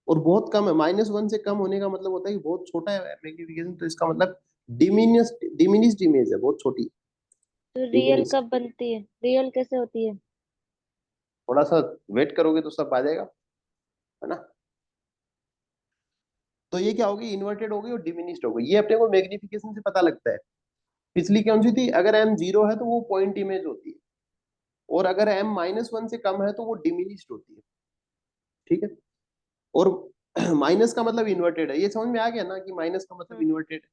और बहुत कम है, -1 से कम होने का मतलब होता है कि बहुत छोटा है मैग्निफिकेशन, तो इसका मतलब डिमिनिस्ड इमेज है, बहुत छोटी, तो रियल डिमिनिस्ड। कब बनती है, रियल कैसे होती है? थोड़ा सा वेट करोगे तो सब आ जाएगा, है ना। तो ये क्या होगी, इन्वर्टेड हो गई और डिमिनिस्ड हो गई, ये अपने को मैग्निफिकेशन से पता लगता है। पिछली कौन सी थी, अगर एम 0 है तो वो पॉइंट इमेज होती है, और अगर एम -1 से कम है तो वो डिमिनिस्ड होती है। ठीक है, और माइनस का मतलब इन्वर्टेड है, ये समझ में आ गया ना कि माइनस का मतलब हम्म, इन्वर्टेड है।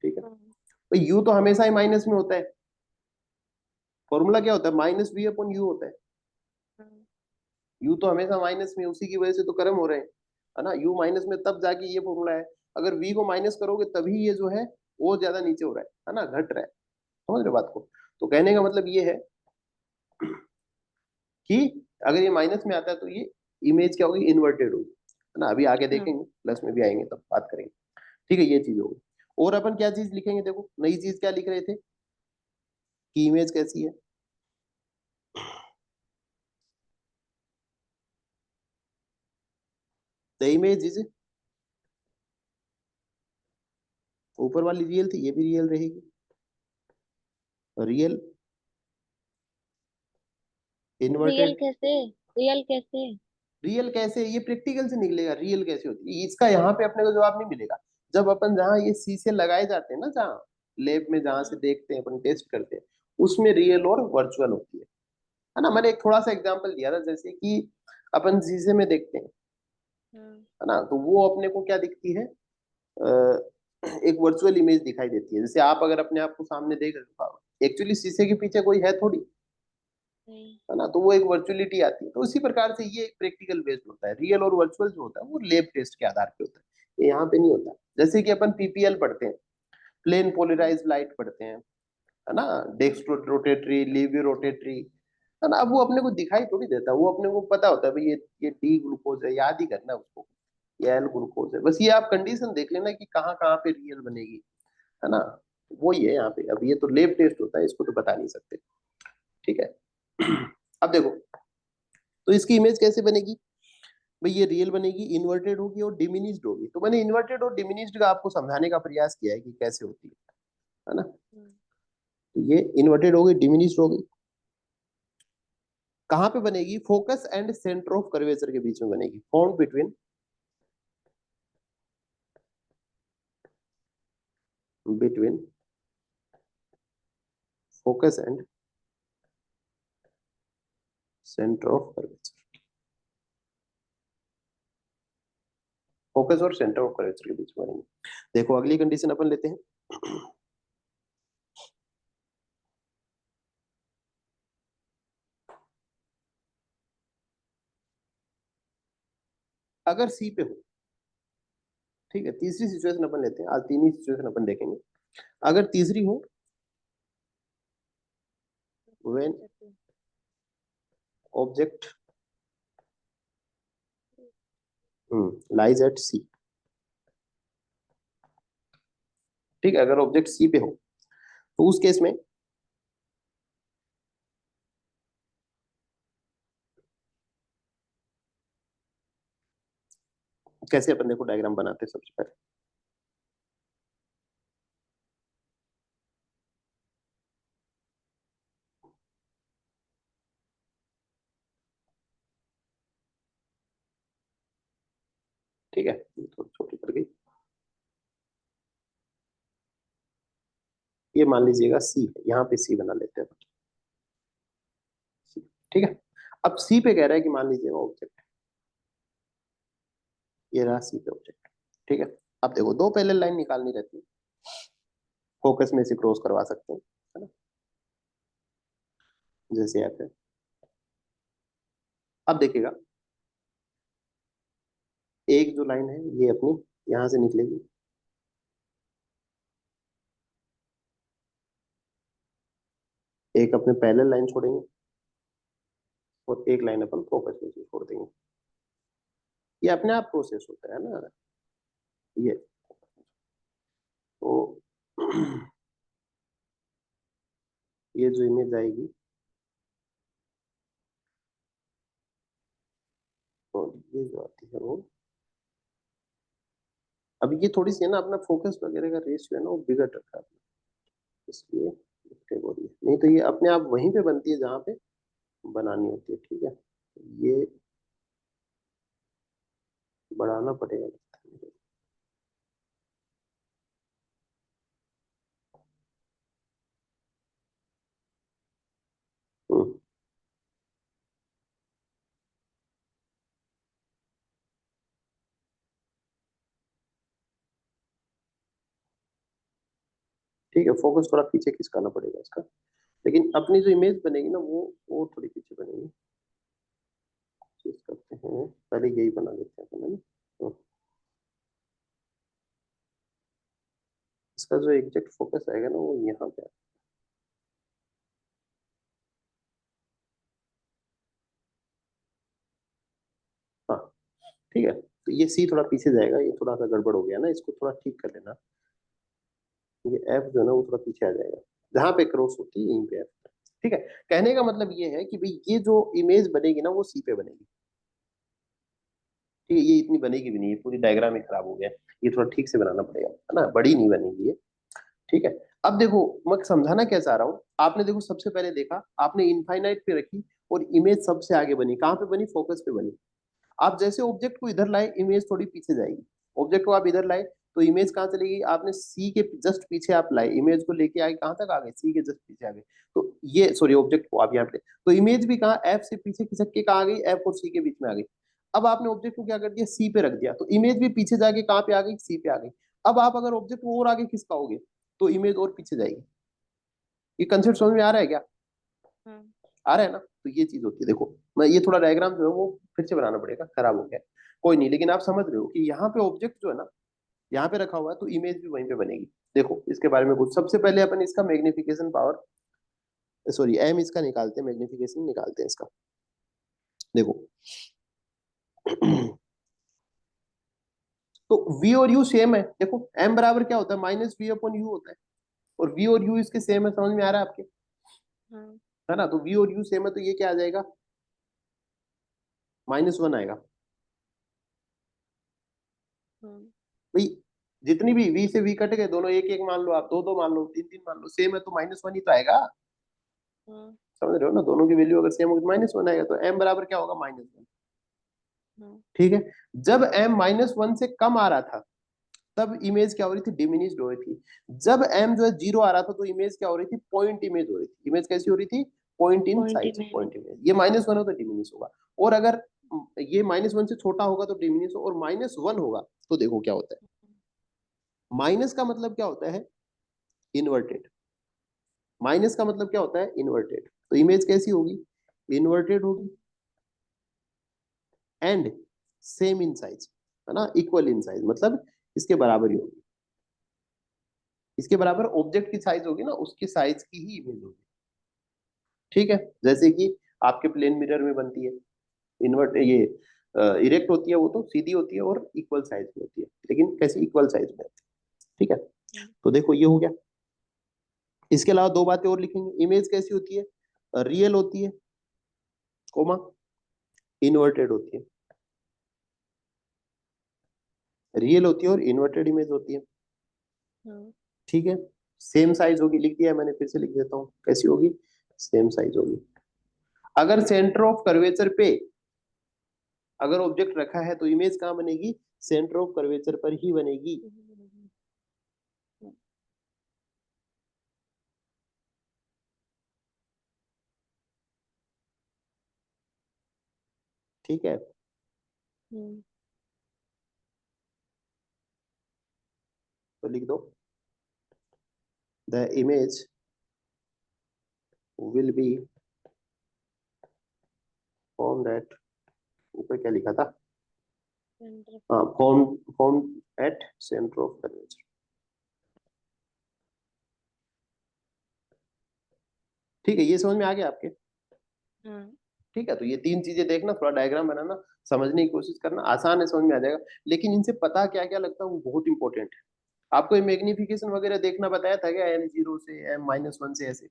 ठीक है, हम्म, तो यू तो हमेशा ही माइनस में होता है। फॉर्मूला क्या होता है, माइनस वी अपॉन यू होता है। हम्म, यू तो हमेशा माइनस में, उसी की वजह से तो कर्म हो रहे हैं, है ना। यू माइनस में तब जाके ये फॉर्मूला है। अगर वी को माइनस करोगे तभी ये जो है वो ज्यादा नीचे हो रहा है ना, घट रहा है। समझ रहे हो बात को। तो कहने का मतलब ये है कि अगर ये माइनस में आता है तो ये इमेज क्या होगी, इन्वर्टेड होगी, है ना। अभी आगे हम्म, देखेंगे, प्लस में भी आएंगे तब बात करेंगे। ठीक है, ये चीज होगी। और अपन क्या चीज लिखेंगे, देखो नई चीज क्या लिख रहे थे कि इमेज कैसी है। द इमेज इज, ऊपर वाली रियल थी, ये भी रियल रहेगी। Real real inverted. कैसे? रियल कैसे? रियल कैसे, ये प्रैक्टिकल से निकलेगा, रियल कैसे होती है इसका यहाँ पे अपने को जवाब नहीं मिलेगा। जब अपन जहाँ ये शीशे लगाए जाते हैं ना, जहाँ लैब में जहाँ से हम्म, देखते हैं अपन, टेस्ट करते हैं, उसमें रियल और वर्चुअल होती है ना। मैंने एक थोड़ा सा एग्जांपल दिया था, जैसे कि अपन शीशे में देखते हैं, हम्म, है ना, तो वो अपने को क्या दिखती है, एक वर्चुअल इमेज दिखाई देती है। जैसे आप अगर अपने आप को सामने देख रहे हो, एक्चुअली शीशे के पीछे कोई है थोड़ी, नहीं। है ना, तो वो एक वर्चुअलिटी आती है। तो उसी प्रकार से ये एक प्रैक्टिकल बेस्ड होता है। रियल और वर्चुअल जो होता है वो लैब टेस्ट के आधार पे होता है, ये यहाँ पे नहीं होता। जैसे कि अपन पीपीएल पढ़ते हैं, प्लेन हम्म, पोलराइज लाइट पढ़ते हैं, है ना, हम्म, डेक्स्ट्रो रोटेटरी, लीवी रोटेटरी, है ना। अब वो अपने को दिखाई थोड़ी देता, वो अपने को पता होता है भाई ये डी ग्लूकोज है, याद ही करना है उसको, ये एल ग्लूकोज है। बस ये आप कंडीशन देख लेना कि कहाँ कहाँ पे रियल बनेगी, है ना। वो ये यहाँ पे, अब ये तो लेब टेस्ट होता है, इसको तो बता नहीं सकते। ठीक है। अब देखो, तो इसकी इमेज कैसे बनेगी भाई, ये रियल बनेगी, इन्वर्टेड होगी और डिमिनिश्ड होगी। तो मैंने इन्वर्टेड और डिमिनिश्ड का आपको समझाने का प्रयास किया है कि कैसे होती है ना। हम्म, तो ये इन्वर्टेड हो गई, डिमिनिश्ड हो गई, कहाँ पे बनेगी, focus and centre of curvature के बीच में बनेगी, found between focus and centre of curvature. Focus और सेंटर ऑफ कर्वेचर के बीच में बनेगी। देखो अगली कंडीशन अपन लेते हैं। अगर सी पे हो, ठीक है, तीसरी सिचुएशन अपन लेते हैं, आज तीन ही सिचुएशन अपन देखेंगे। अगर तीसरी हो, व्हेन ऑब्जेक्ट लाइज एट सी, ठीक है, अगर ऑब्जेक्ट सी पे हो तो उस केस में कैसे अपन देखो डायग्राम बनाते हैं सबसे पहले। ठीक है, ये थोड़ी छोटी कर गई, ये मान लीजिएगा सी है, यहाँ पे सी बना लेते हैं। ठीक है, अब सी पे कह रहा है कि मान लीजिएगा ऑब्जेक्ट, ये रहा सी पे ऑब्जेक्ट। ठीक है, अब देखो दो पैरेलल लाइन निकालनी रहती है, फोकस में से क्रॉस करवा सकते हैं, है ना, जैसे यहाँ पे। अब देखिएगा, एक जो लाइन है ये अपनी यहाँ से निकलेगी, एक अपने पैरेलल लाइन छोड़ेंगे, और एक लाइन अपन फोकस में से छोड़ देंगे। ये अपने आप प्रोसेस होता है ना। ये तो ये जो इमेज आएगी, और ये जो आती है वो, अब ये थोड़ी सी है ना, अपना फोकस वगैरह का रेशियो है ना वो बिगड़ रखा है, इसलिए मिस्टेक हो रही है। नहीं तो ये अपने आप वहीं पे बनती है जहाँ पे बनानी होती है। ठीक है, ये बढ़ाना पड़ेगा। हम्म, ठीक है, फोकस थोड़ा पीछे खिसकाना पड़ेगा इसका, लेकिन अपनी जो इमेज बनेगी ना वो थोड़ी पीछे बनेगी। चीज करते हैं, पहले यही बना देते हैं है ना। तो इसका जो एग्जैक्ट फोकस आएगा ना वो यहाँ पे। हाँ ठीक है, तो ये सी थोड़ा पीछे जाएगा, ये थोड़ा सा गड़बड़ हो गया ना, इसको थोड़ा ठीक कर लेना। ये एफ जो है ना वो थोड़ा पीछे आ जाएगा, जहां पे क्रॉस होती है यहीं पे एफ। ठीक है, कहने का मतलब ये है कि भाई ये जो इमेज बनेगी ना वो सी पे बनेगी। ठीक है, ये इतनी बनेगी भी नहीं, ये पूरी डायग्राम ही खराब हो गया, ये थोड़ा ठीक से बनाना पड़ेगा है ना, बड़ी नहीं बनेगी ये। ठीक है, अब देखो मैं समझाना क्या चाह रहा हूँ, आपने देखो सबसे पहले देखा, आपने इनफाइनाइट पे रखी और इमेज सबसे आगे बनी, कहाँ पे बनी, फोकस पे बनी। आप जैसे ऑब्जेक्ट को इधर लाए, इमेज थोड़ी पीछे जाएगी। ऑब्जेक्ट को आप इधर लाए तो इमेज कहाँ चलेगी, आपने सी के जस्ट पीछे आप लाए, इमेज को लेके आगे कहाँ तक आ गए, सी के जस्ट पीछे आ गए। तो ये सॉरी ऑब्जेक्ट को आप यहाँ पे, तो इमेज भी कहाँ एफ से पीछे खिसक के कहाँ आ गई, एफ और सी के बीच में आ गई। अब आपने ऑब्जेक्ट को क्या कर दिया, सी पे रख दिया, तो इमेज भी पीछे जाके कहाँ पे आ गई, सी पे आ गई। अब आप अगर ऑब्जेक्ट को और आगे खिसकाओगे तो इमेज और पीछे जाएगी। ये कंसेप्ट समझ में आ रहा है क्या, हाँ। आ रहा है ना। तो ये चीज होती है, देखो मैं ये थोड़ा डायग्राम जो है वो फिर से बनाना पड़ेगा, खराब हो गया, कोई नहीं, लेकिन आप समझ रहे हो कि यहाँ पे ऑब्जेक्ट जो है ना यहाँ पे रखा हुआ है तो इमेज भी वहीं पे बनेगी। देखो इसके बारे में कुछ, सबसे पहले अपन इसका मैग्निफिकेशन पावर, सॉरी एम इसका निकालते हैं, मैग्निफिकेशन निकालते हैं इसका। देखो तो v और u सेम है, देखो m बराबर क्या होता है, माइनस वी अपॉन यू होता है, और v और u इसके सेम है, समझ में आ रहा है आपके, हाँ। है ना। तो v और u सेम है तो ये क्या आ जाएगा, -1 आएगा। हाँ। भाई जितनी भी v से v कट गए, दोनों एक एक मान लो, आप दो दो मान लो, तीन तीन मान लो, सेम है तो -1 ही तो आएगा। हाँ। समझ रहे हो ना, दोनों की वैल्यू अगर सेम होगी तो -1 आएगा, तो m बराबर क्या होगा, -1। हाँ। ठीक है, जब m -1 से कम आ रहा था तब इमेज क्या हो रही थी, डिमिनिश्ड हो रही थी। जब m जो है 0 आ रहा था तो इमेज क्या हो रही थी, पॉइंट इमेज हो रही थी। इमेज कैसी हो रही थी, point in point size, image. Point image. ये -1 हो तो डिमिनिश होगा, और अगर ये -1 से छोटा होगा तो डिमिनिश हो, और -1 होगा तो देखो क्या होता है। माइनस का मतलब क्या होता है, इन्वर्टेड। माइनस का मतलब क्या होता है, इन्वर्टेड। तो इमेज कैसी होगी, इन्वर्टेड होगी, एंड सेम इन साइज, है ना, इक्वल इन साइज, मतलब इसके बराबर ही होगी। इसके बराबर ऑब्जेक्ट की साइज होगी ना, उसकी साइज की ही इमेज होगी। ठीक है, जैसे कि आपके प्लेन मिरर में बनती है, इन्वर्ट ये इरेक्ट होती है, वो तो सीधी होती है और इक्वल साइज में होती है, लेकिन कैसे इक्वल साइज में। ठीक है, तो देखो ये हो गया। इसके अलावा दो बातें और लिखेंगे, इमेज कैसी होती है, रियल होती है, कोमा इन्वर्टेड होती है। रियल होती है और इन्वर्टेड इमेज होती है। हाँ। ठीक है, सेम साइज होगी, लिख दिया है मैंने, फिर से लिख देता हूँ, कैसी होगी, सेम साइज होगी। अगर सेंटर ऑफ कर्वेचर पे अगर ऑब्जेक्ट रखा है तो इमेज कहाँ बनेगी, सेंटर ऑफ कर्वेचर पर ही बनेगी। ठीक है, हम्म। तो लिख दो, the image will be formed at, ऊपर क्या लिखा था, सेंटर। हाँ, formed at centre of curvature. ठीक है, ये समझ में आ गया आपके। हाँ। ठीक है, तो ये तीन चीजें देखना, थोड़ा डायग्राम बनाना, समझने की कोशिश करना, आसान है, समझ में आ जाएगा। लेकिन इनसे पता क्या क्या लगता है वो बहुत इंपॉर्टेंट है। आपको ये मैग्निफिकेशन वगैरह देखना बताया था क्या, m0 से m-1 से ऐसे।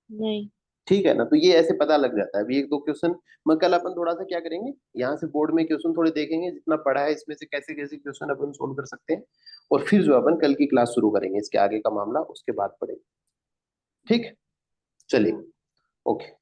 नहीं। ठीक है ना, तो ये ऐसे पता लग जाता है। अभी एक दो क्वेश्चन मैं कल अपन थोड़ा सा क्या करेंगे, यहाँ से बोर्ड में क्वेश्चन थोड़े देखेंगे, जितना पढ़ा है इसमें से कैसे कैसे क्वेश्चन अपन सोल्व कर सकते हैं, और फिर जो अपन कल की क्लास शुरू करेंगे, इसके आगे का मामला उसके बाद पढ़ेंगे। ठीक, चलिए, हाँ। ओके।